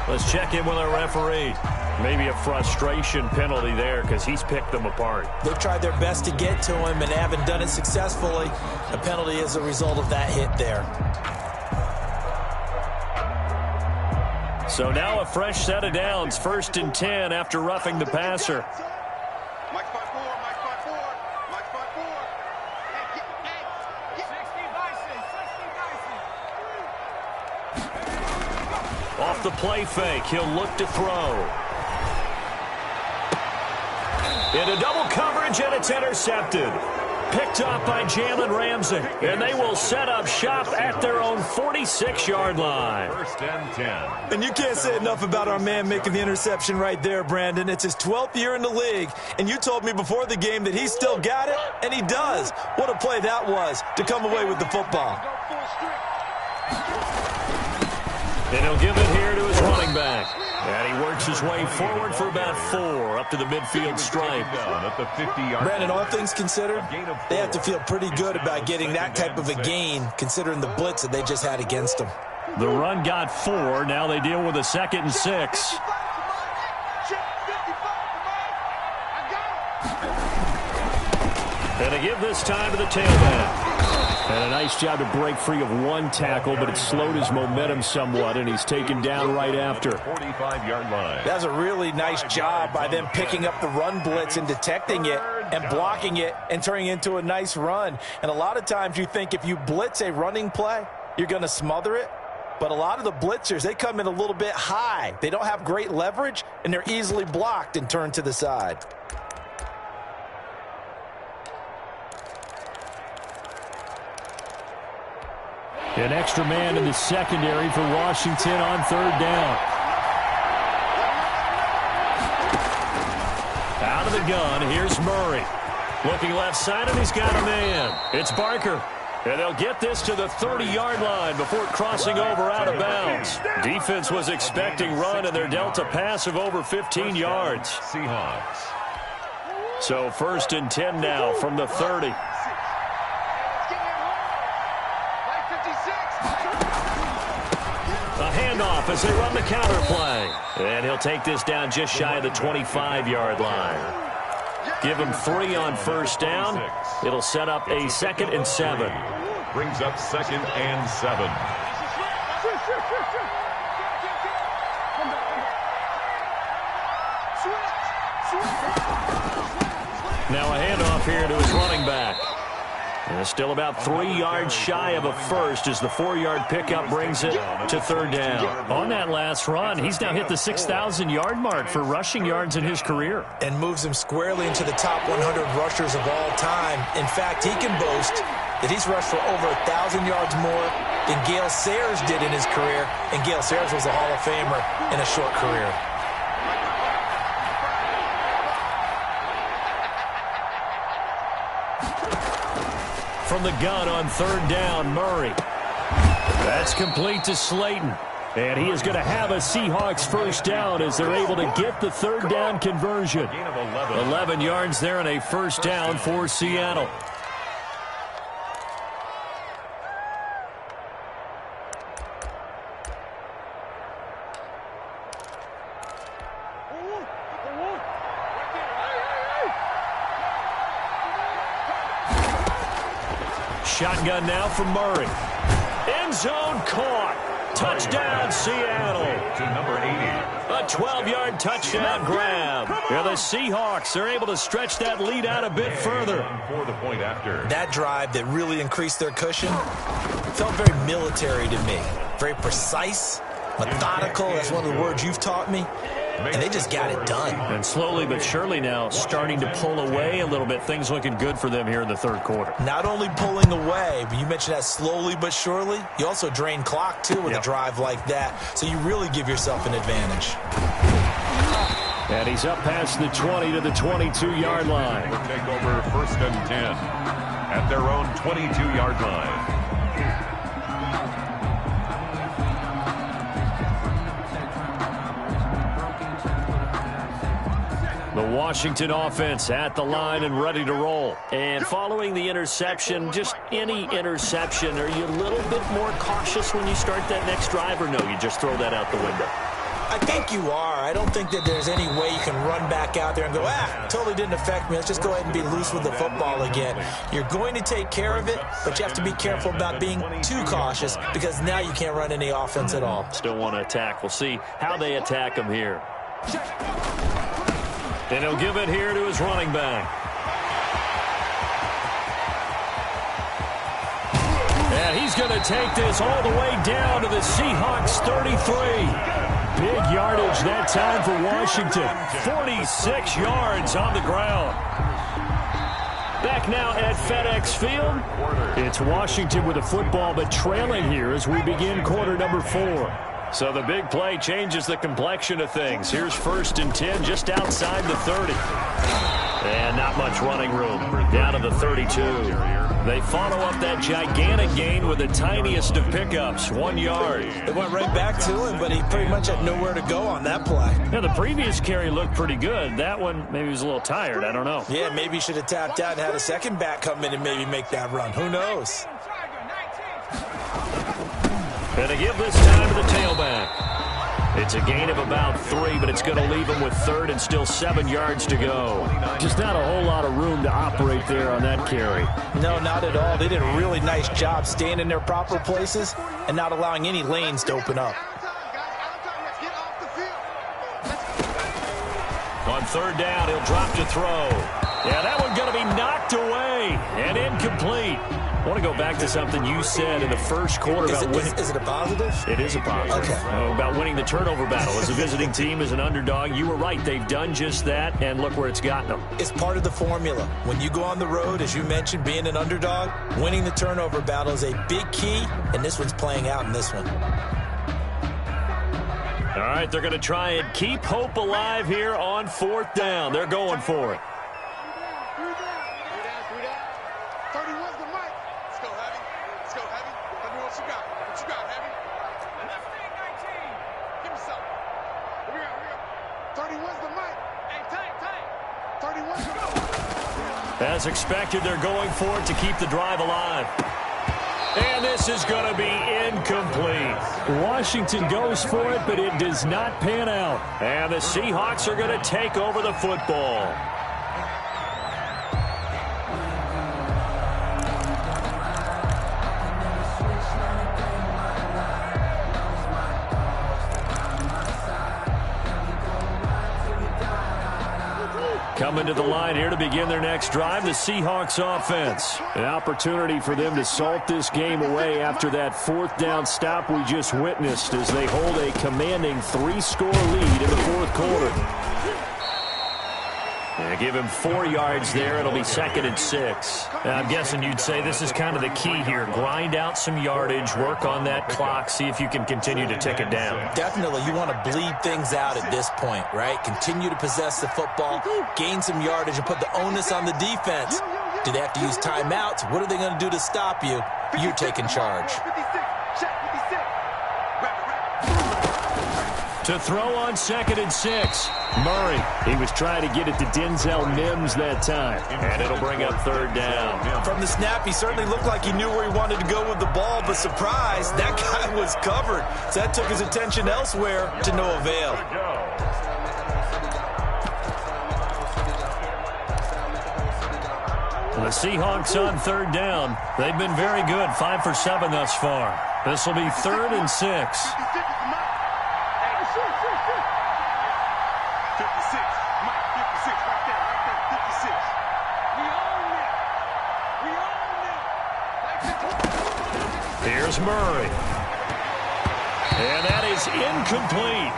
[SPEAKER 1] Let's check in with our referee. Maybe a frustration penalty there because he's picked them apart.
[SPEAKER 2] They've tried their best to get to him and haven't done it successfully. A penalty is a result of that hit there.
[SPEAKER 1] So now a fresh set of downs. 1st and 10 after roughing the passer.
[SPEAKER 4] Mike 5-4, Mike 5-4, Mike 5-4. Hey, 60 Bison.
[SPEAKER 1] Off the play fake, he'll look to throw. Into double coverage, and it's intercepted. Picked up by Jalen Ramsey. And they will set up shop at their own 46-yard line.
[SPEAKER 3] 1st and 10.
[SPEAKER 2] And you can't say enough about our man making the interception right there, Brandon. It's his 12th year in the league, and you told me before the game that he still got it, and he does. What a play that was to come away with the football.
[SPEAKER 1] And he'll give it here to his running back. And he works his way forward for about 4 up to the midfield stripe.
[SPEAKER 3] At the 50-yard.
[SPEAKER 2] Brandon, all things considered, they have to feel pretty good about getting that type of a gain, considering the blitz that they just had against them.
[SPEAKER 1] The run got 4. Now they deal with a 2nd and 6. And they give this time to the tailback. And a nice job to break free of one tackle, but it slowed his momentum somewhat, and he's taken down right after.
[SPEAKER 3] 45-yard line.
[SPEAKER 2] That's a really nice job by them picking up the run blitz and detecting it and blocking it and turning it into a nice run. And a lot of times you think if you blitz a running play, you're going to smother it. But a lot of the blitzers, they come in a little bit high. They don't have great leverage, and they're easily blocked and turned to the side.
[SPEAKER 1] An extra man in the secondary for Washington on 3rd down. Out of the gun, here's Murray. Looking left side, and he's got a man. It's Barker. And they'll get this to the 30-yard line before crossing over out of bounds. Defense was expecting run, and they're dealt a pass of over 15 yards.
[SPEAKER 3] Seahawks.
[SPEAKER 1] So 1st and 10 now from the 30. A handoff as they run the counter play. And he'll take this down just shy of the 25-yard line. Give him 3 on 1st down. It'll set up a 2nd and 7.
[SPEAKER 3] Brings up 2nd and 7.
[SPEAKER 1] Now a handoff here to his running back. And it's still about 3 yards shy of a first as the 4-yard pickup brings it to 3rd down. On that last run, he's now hit the 6,000-yard mark for rushing yards in his career.
[SPEAKER 2] And moves him squarely into the top 100 rushers of all time. In fact, he can boast that he's rushed for over 1,000 yards more than Gale Sayers did in his career. And Gale Sayers was a Hall of Famer in a short career.
[SPEAKER 1] From the gun on 3rd down, Murray. That's complete to Slayton. And he is going to have a Seahawks 1st down as they're able to get the 3rd down conversion. 11 yards there and a 1st down for Seattle. Shotgun now from Murray. End zone caught. Touchdown, Seattle.
[SPEAKER 3] To number 80.
[SPEAKER 1] A 12-yard touchdown grab. Yeah, the Seahawks are able to stretch that lead out a bit further.
[SPEAKER 3] For the point after.
[SPEAKER 2] That drive that really increased their cushion felt very military to me. Very precise, methodical. That's one of the words you've taught me. and they just got it done.
[SPEAKER 1] And slowly but surely now starting to pull away a little bit. Things looking good for them here in the third quarter.
[SPEAKER 2] Not only pulling away, but you mentioned that slowly but surely. You also drain clock, too, with a drive like that. So you really give yourself an advantage.
[SPEAKER 1] And he's up past the 20 to the 22-yard line.
[SPEAKER 3] We'll take over 1st and 10 at their own 22-yard line.
[SPEAKER 1] The Washington offense at the line and ready to roll. And following the interception, just any interception, are you a little bit more cautious when you start that next drive, or no, you just throw that out the window?
[SPEAKER 2] I think you are. I don't think that there's any way you can run back out there and go, totally didn't affect me. Let's just go ahead and be loose with the football again. You're going to take care of it, but you have to be careful about being too cautious because now you can't run any offense at all.
[SPEAKER 1] Still want to attack. We'll see how they attack him here. And he'll give it here to his running back. And he's going to take this all the way down to the Seahawks 33. Big yardage that time for Washington. 46 yards on the ground. Back now at FedEx Field. It's Washington with the football, but trailing here as we begin quarter number 4. So the big play changes the complexion of things. Here's 1st and 10 just outside the 30. And not much running room. Down to the 32. They follow up that gigantic gain with the tiniest of pickups, 1 yard.
[SPEAKER 2] They went right back to him, but he pretty much had nowhere to go on that play.
[SPEAKER 1] Now, the previous carry looked pretty good. That one, maybe he was a little tired. I don't know.
[SPEAKER 2] Yeah, maybe he should have tapped out and had a second back come in and maybe make that run. Who knows?
[SPEAKER 1] And to give this time to the tailback. It's a gain of about 3, but it's going to leave him with 3rd and still 7 yards to go. Just not a whole lot of room to operate there on that carry.
[SPEAKER 2] No, not at all. They did a really nice job staying in their proper places and not allowing any lanes to open up.
[SPEAKER 1] On 3rd down, he'll drop to throw. Yeah, that one's going to be knocked away and incomplete. I want to go back to something you said in the first quarter about winning.
[SPEAKER 2] Is it a positive?
[SPEAKER 1] It is a positive.
[SPEAKER 2] Okay.
[SPEAKER 1] About winning the turnover battle. As a visiting team, as an underdog, you were right. They've done just that, and look where it's gotten them.
[SPEAKER 2] It's part of the formula. When you go on the road, as you mentioned, being an underdog, winning the turnover battle is a big key, and this one's playing out in this one.
[SPEAKER 1] All right, they're going to try and keep hope alive here on 4th down. They're going for it. As expected, they're going for it to keep the drive alive. And this is going to be incomplete. Washington goes for it, but it does not pan out. And the Seahawks are going to take over the football. Coming to the line here to begin their next drive, the Seahawks offense. An opportunity for them to salt this game away after that 4th down stop we just witnessed as they hold a commanding 3-score lead in the 4th quarter. And give him 4 yards there. It'll be 2nd and 6. Now, I'm guessing you'd say this is kind of the key here. Grind out some yardage, work on that clock, see if you can continue to tick it down.
[SPEAKER 2] Definitely. You want to bleed things out at this point, right? Continue to possess the football, gain some yardage, and put the onus on the defense. Do they have to use timeouts? What are they going to do to stop you? You're taking charge.
[SPEAKER 1] To throw on 2nd and 6. Murray, he was trying to get it to Denzel Mims that time. And it'll bring up 3rd down.
[SPEAKER 2] From the snap, he certainly looked like he knew where he wanted to go with the ball, but surprise, that guy was covered. So that took his attention elsewhere to no avail.
[SPEAKER 1] The Seahawks on 3rd down. They've been very good, 5 for 7 thus far. This will be 3rd and 6. Here's Murray. And that is incomplete.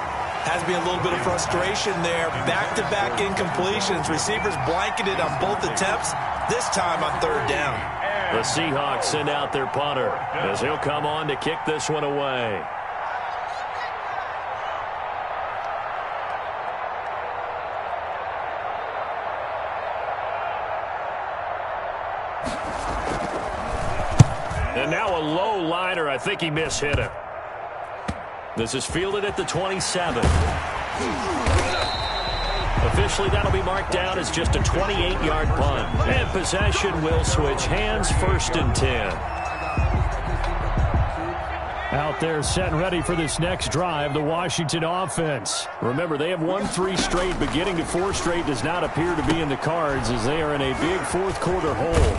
[SPEAKER 2] Has been a little bit of frustration there. Back-to-back incompletions. Receivers blanketed on both attempts, this time on third down.
[SPEAKER 1] The Seahawks send out their punter as he'll come on to kick this one away. And now a low liner. I think he mishit it. This is fielded at the 27. Officially, that'll be marked down as just a 28-yard punt. And possession will switch hands, 1st and 10. Out there set and ready for this next drive, the Washington offense. Remember, they have won 3 straight, but getting to 4 straight does not appear to be in the cards as they are in a big fourth-quarter hole.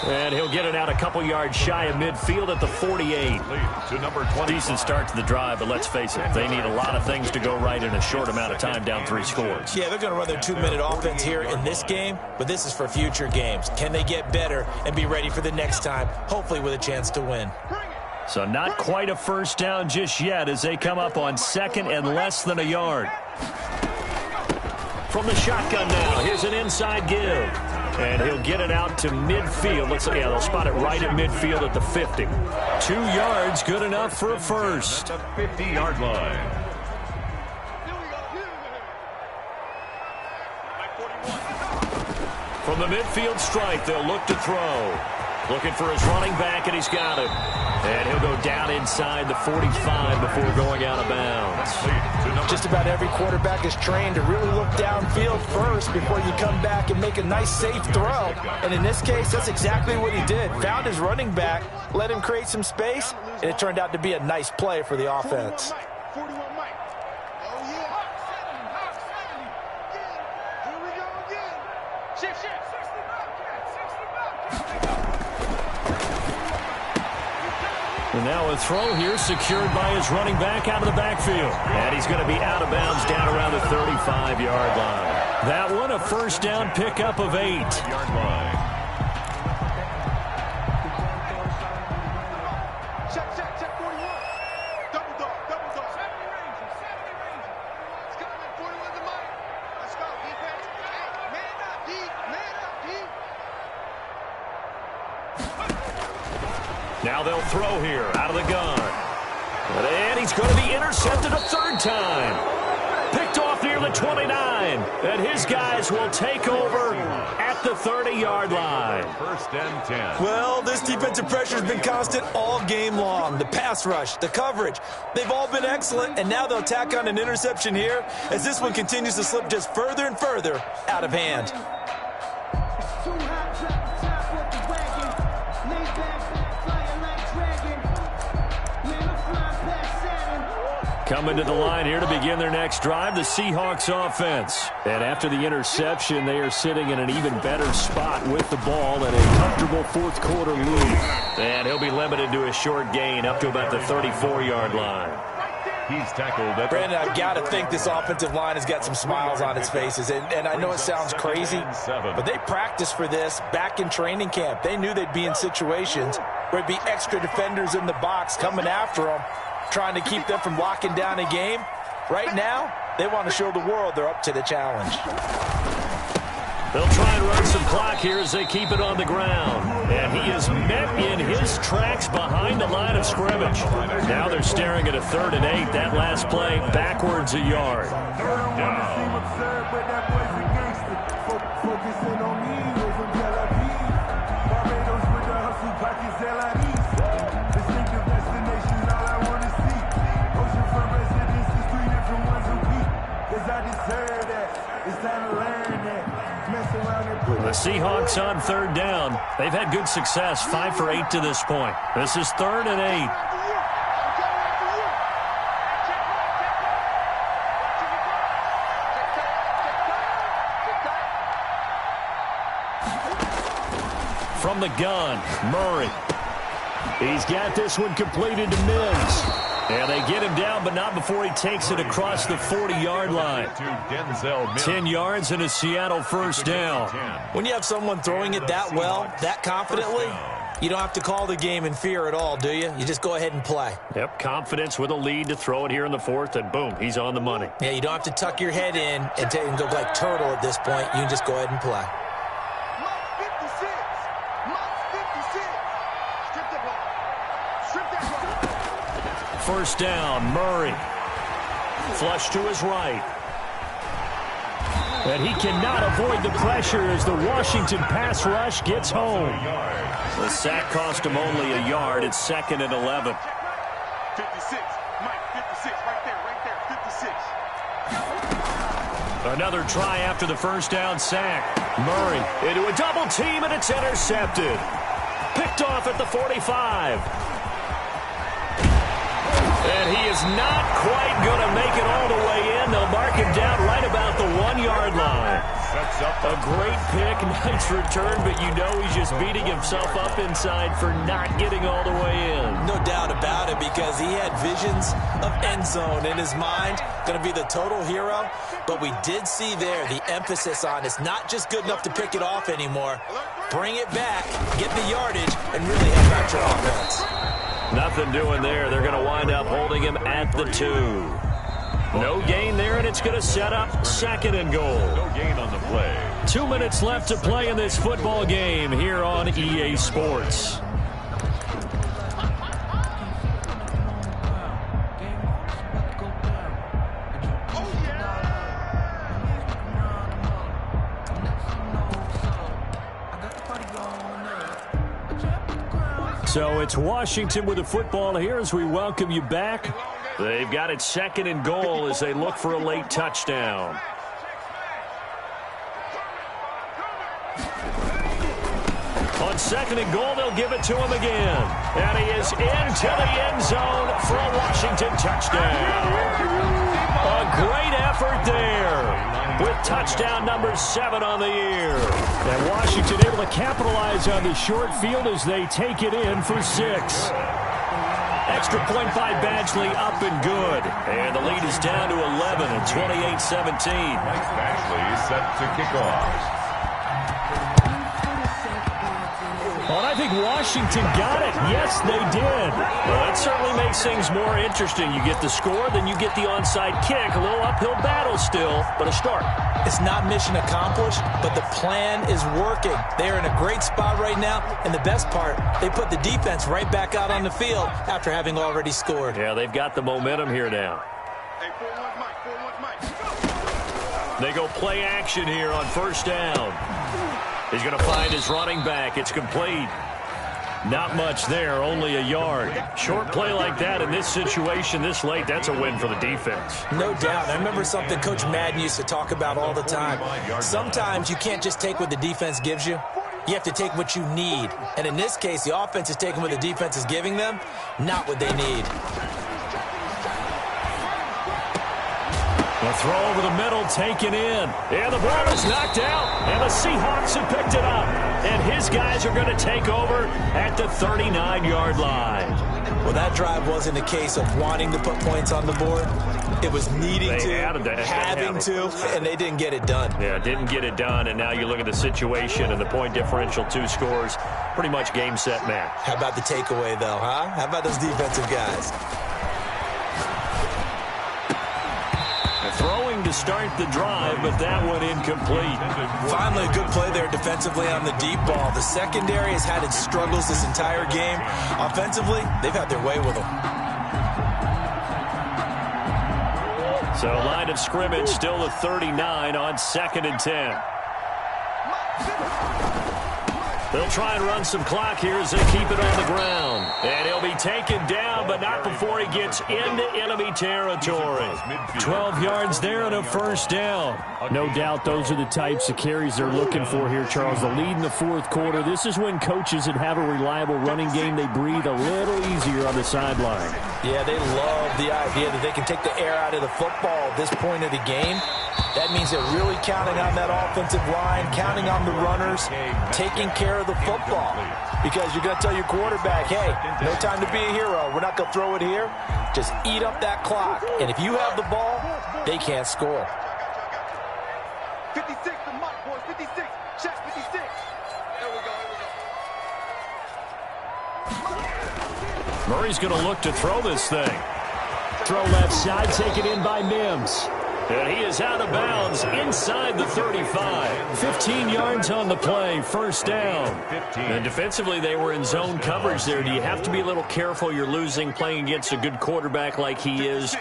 [SPEAKER 1] And he'll get it out a couple yards shy of midfield at the 48. Decent start to the drive, but let's face it, they need a lot of things to go right in a short amount of time, down 3 scores.
[SPEAKER 2] Yeah, they're going to run their 2-minute offense here in this game, but this is for future games. Can they get better and be ready for the next time, hopefully with a chance to win?
[SPEAKER 1] So not quite a first down just yet as they come up on 2nd and less than a yard. From the shotgun now, here's an inside give. And he'll get it out to midfield. Looks like, yeah, they'll spot it right at midfield at the 50. 2 yards, good enough for a first.
[SPEAKER 3] The 50-yard line.
[SPEAKER 1] From the midfield strike, they'll look to throw. Looking for his running back, and he's got him. And he'll go down inside the 45 before going out of bounds.
[SPEAKER 2] Just about every quarterback is trained to really look downfield first before you come back and make a nice, safe throw. And in this case, that's exactly what he did. Found his running back, let him create some space, and it turned out to be a nice play for the offense.
[SPEAKER 4] 41 Mike. Oh, yeah. Hawk 70. Here we go again. Shift. 60
[SPEAKER 1] And now a throw here secured by his running back out of the backfield. And he's going to be out of bounds down around the 35-yard line. That one a first down pickup of 8.
[SPEAKER 3] Yard line.
[SPEAKER 4] Check 41. Double dog. 70 Ranger. It's coming in 41 to Mike. Let's go, defense. Hey, man up, D.
[SPEAKER 1] Now they'll throw here out of the gun. And he's going to be intercepted a 3rd time. Picked off near the 29. And his guys will take over at the 30-yard line.
[SPEAKER 3] 1st and 10.
[SPEAKER 2] Well, this defensive pressure has been constant all game long. The pass rush, the coverage, they've all been excellent, and now they'll tack on an interception here as this one continues to slip just further and further out of hand.
[SPEAKER 1] Coming to the line here to begin their next drive, the Seahawks offense. And after the interception, they are sitting in an even better spot with the ball and a comfortable 4th-quarter lead. And he'll be limited to a short gain up to about the 34-yard line.
[SPEAKER 3] He's tackled at
[SPEAKER 2] Brandon, I've got to think this offensive line has got some smiles on its faces. And I know it sounds crazy, but they practiced for this back in training camp. They knew they'd be in situations where there'd be extra defenders in the box coming after them, trying to keep them from locking down a game. Right now, they want to show the world they're up to the challenge.
[SPEAKER 1] They'll try and run some clock here as they keep it on the ground. And he is met in his tracks behind the line of scrimmage. Now they're staring at a 3rd and 8. That last play backwards a yard. The Seahawks on 3rd down. They've had good success, 5 for 8 to this point. This is 3rd and 8. From the gun, Murray. He's got this one completed to Mims. And they get him down, but not before he takes it across the 40-yard line. 10 yards and a Seattle first down.
[SPEAKER 2] When you have someone throwing it that well, that confidently, You don't have to call the game in fear at all, do you? You just go ahead and play.
[SPEAKER 1] Yep, confidence with a lead to throw it here in the fourth, and boom, he's on the money.
[SPEAKER 2] Yeah, you don't have to tuck your head in and go like turtle at this point. You can just go ahead and play.
[SPEAKER 4] Mike 56. Mike 56. Strip that ball. Strip that ball.
[SPEAKER 1] First down, Murray. Flush to his right. And he cannot avoid the pressure as the Washington pass rush gets home. The sack cost him only a yard. It's 2nd and 11.
[SPEAKER 4] 56. Mike 56. Right there. 56.
[SPEAKER 1] Another try after the first down sack. Murray into a double team, and it's intercepted. Picked off at the 45. And he is not quite going to make it all the way in. They'll mark him down right about the 1-yard line. A great pick, nice return, but you know he's just beating himself up inside for not getting all the way in.
[SPEAKER 2] No doubt about it, because he had visions of end zone in his mind. Going to be the total hero. But we did see there the emphasis on it's not just good enough to pick it off anymore. Bring it back, get the yardage, and really help out your offense.
[SPEAKER 1] Nothing doing there. They're going to wind up holding him at the 2. No gain there, and it's going to set up 2nd and goal.
[SPEAKER 3] No gain on the play.
[SPEAKER 1] 2 minutes left to play in this football game here on EA Sports. So it's Washington with the football here as we welcome you back. They've got it 2nd and goal as they look for a late touchdown. On 2nd and goal, they'll give it to him again. And he is into the end zone for a Washington touchdown. A great effort there with touchdown number 7 on the year. And Washington able to capitalize on the short field as they take it in for 6. Extra point by Badgley, up and good. And the lead is down to 11 at 28-17.
[SPEAKER 3] Badgley set to kick off.
[SPEAKER 1] Well, I think Washington got it. Yes, they did. Well, that certainly makes things more interesting. You get the score, then you get the onside kick. A little uphill battle still, but a start.
[SPEAKER 2] It's not mission accomplished, but the plan is working. They're in a great spot right now, and the best part, they put the defense right back out on the field after having already scored.
[SPEAKER 1] Yeah, they've got the momentum here now.
[SPEAKER 4] Hey, 4-1 Mike. 4-1 Mike.
[SPEAKER 1] They go play action here on first down. He's going to find his running back. It's complete. Not much there, only a yard. Short play like that in this situation this late, that's a win for the defense.
[SPEAKER 2] No doubt. I remember something Coach Madden used to talk about all the time. Sometimes you can't just take what the defense gives you. You have to take what you need. And in this case, the offense is taking what the defense is giving them, not what they need.
[SPEAKER 1] The throw over the middle, taken in. And the ball is knocked out, and the Seahawks have picked it up. And his guys are going to take over at the 39-yard line.
[SPEAKER 2] Well, that drive wasn't a case of wanting to put points on the board. It was needing to, having to, and they didn't get it done.
[SPEAKER 1] Yeah, didn't get it done, and now you look at the situation and the point differential, 2 scores, pretty much game, set, match.
[SPEAKER 2] How about the takeaway, though, huh? How about those defensive guys?
[SPEAKER 1] Throwing to start the drive, but that one incomplete.
[SPEAKER 2] Finally, a good play there defensively on the deep ball. The secondary has had its struggles this entire game. Offensively, they've had their way with them.
[SPEAKER 1] So line of scrimmage still the 39 on 2nd and 10. They'll try and run some clock here as they keep it on the ground. And he'll be taken down, but not before he gets into enemy territory. 12 yards there and a first down. No doubt those are the types of carries they're looking for here, Charles. The lead in the fourth quarter. This is when coaches that have a reliable running game, they breathe a little easier on the sideline.
[SPEAKER 2] Yeah, they love the idea that they can take the air out of the football at this point of the game. That means they're really counting on that offensive line, counting on the runners, taking care of the football. Because you're going to tell your quarterback, hey, no time to be a hero. We're not going to throw it here. Just eat up that clock. And if you have the ball, they can't score.
[SPEAKER 4] 56 to Mike, boys. 56. Check 56. There we go.
[SPEAKER 1] Murray's going to look to throw this thing. Throw left side, taken in by Mims. And he is out of bounds inside the 35. 15 yards on the play, first down. And defensively, they were in zone coverage there. Do you have to be a little careful? You're losing, playing against a good quarterback like he is,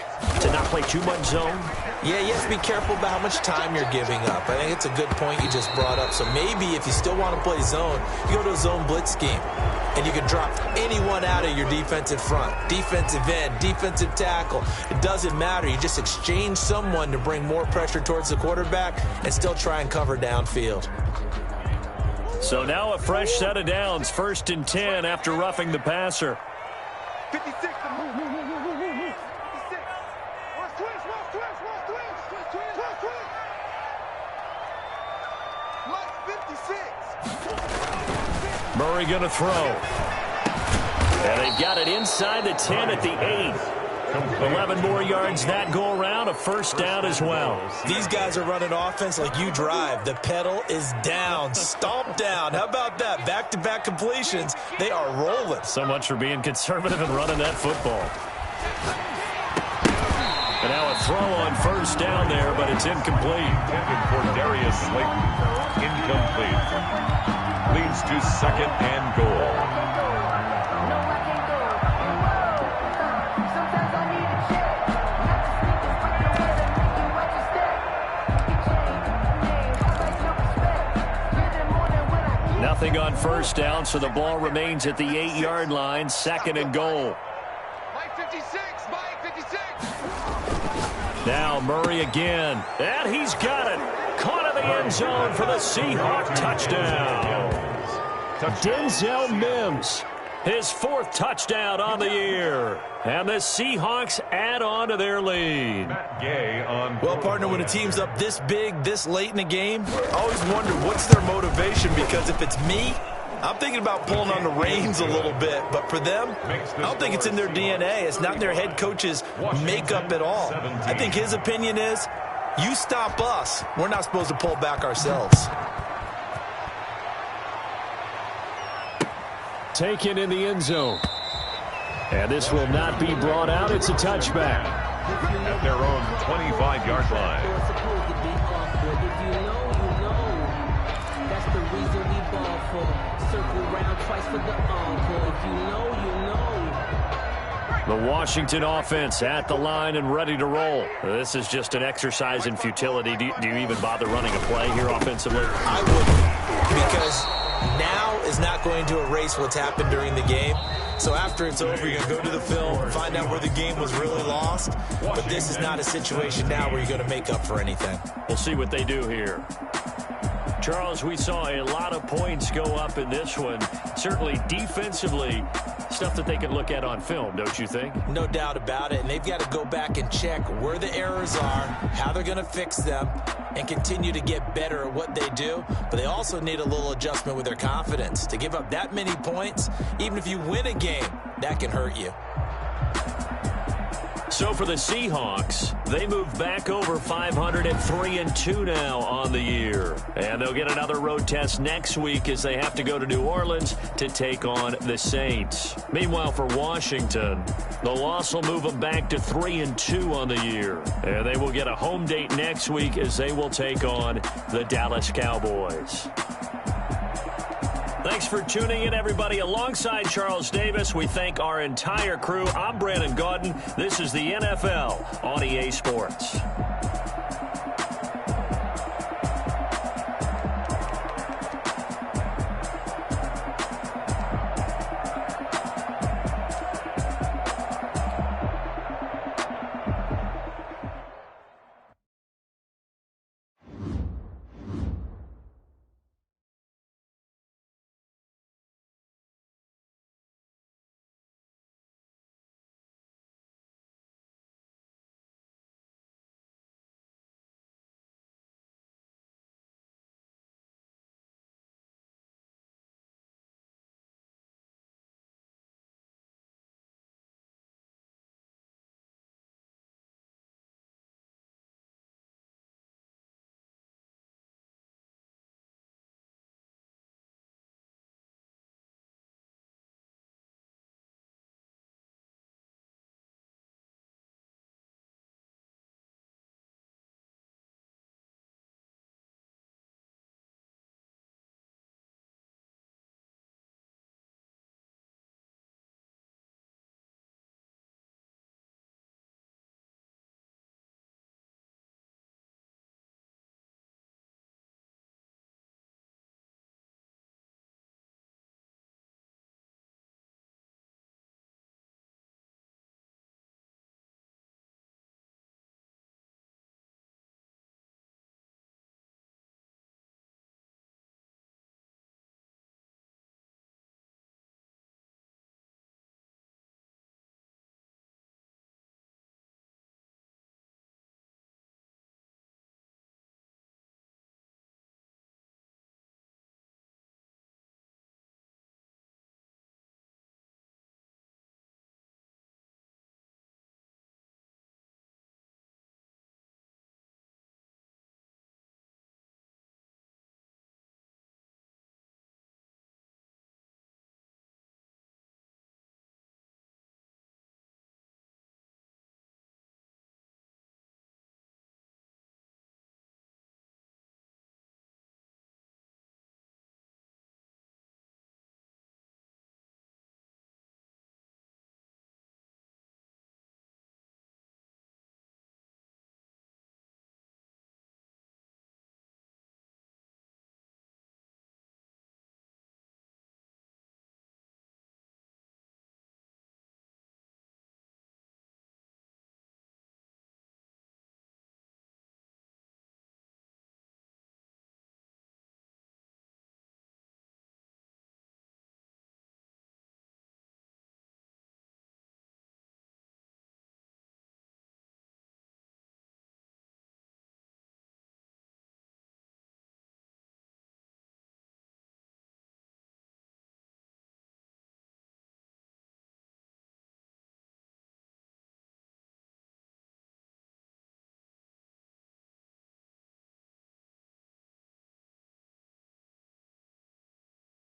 [SPEAKER 1] to not play too much zone?
[SPEAKER 2] Yeah, you have to be careful about how much time you're giving up. I think it's a good point you just brought up. So maybe if you still want to play zone, you go to a zone blitz scheme. And you can drop anyone out of your defensive front. Defensive end, defensive tackle. It doesn't matter. You just exchange someone to bring more pressure towards the quarterback and still try and cover downfield.
[SPEAKER 1] So now a fresh set of downs. 1st and 10 after roughing the passer.
[SPEAKER 4] 56.
[SPEAKER 1] Murray going to throw. And they've got it inside the 10 at the 8. 11 more yards that go around. A first down as well.
[SPEAKER 2] These guys are running offense like you drive. The pedal is down. Stomp down. How about that? Back-to-back completions. They are rolling.
[SPEAKER 1] So much for being conservative and running that football. And now a throw on first down there, but it's incomplete.
[SPEAKER 3] Intended for Darius Slayton. Incomplete. Leads to 2nd and goal.
[SPEAKER 1] Nothing on first down, so the ball remains at the 8-yard line. 2nd and goal.
[SPEAKER 4] Mike 56. Mike 56.
[SPEAKER 1] Now Murray again. And he's got it. Caught in the end zone for the Seahawk touchdown. Denzel Mims, his 4th touchdown on the year. And the Seahawks add on to their lead.
[SPEAKER 2] Well, partner, when a team's up this big, this late in the game, I always wonder what's their motivation, because if it's me, I'm thinking about pulling on the reins a little bit. But for them, I don't think it's in their DNA. It's not in their head coach's makeup at all. I think his opinion is, you stop us, we're not supposed to pull back ourselves.
[SPEAKER 1] Taken in the end zone. And this will not be brought out. It's a touchback.
[SPEAKER 3] At their own 25-yard line.
[SPEAKER 5] If you know, that's the reason we ball for. Circle round twice for the encore. If you know, you know.
[SPEAKER 1] The Washington offense at the line and ready to roll. This is just an exercise in futility. Do you even bother running a play here offensively?
[SPEAKER 2] I wouldn't, because now is not going to erase what's happened during the game. So after it's over, you're going to go to the film, find out where the game was really lost. But this is not a situation now where you're going to make up for anything.
[SPEAKER 1] We'll see what they do here. Charles, we saw a lot of points go up in this one. Certainly defensively, stuff that they can look at on film, don't you think?
[SPEAKER 2] No doubt about it. And they've got to go back and check where the errors are, how they're going to fix them, and continue to get better at what they do. But they also need a little adjustment with their confidence. To give up that many points, even if you win a game, that can hurt you.
[SPEAKER 1] So for the Seahawks, they move back over 500 at 3-2 now on the year. And they'll get another road test next week as they have to go to New Orleans to take on the Saints. Meanwhile, for Washington, the loss will move them back to 3-2 on the year. And they will get a home date next week as they will take on the Dallas Cowboys. Thanks for tuning in, everybody. Alongside Charles Davis, we thank our entire crew. I'm Brandon Gaudin. This is the NFL on EA Sports.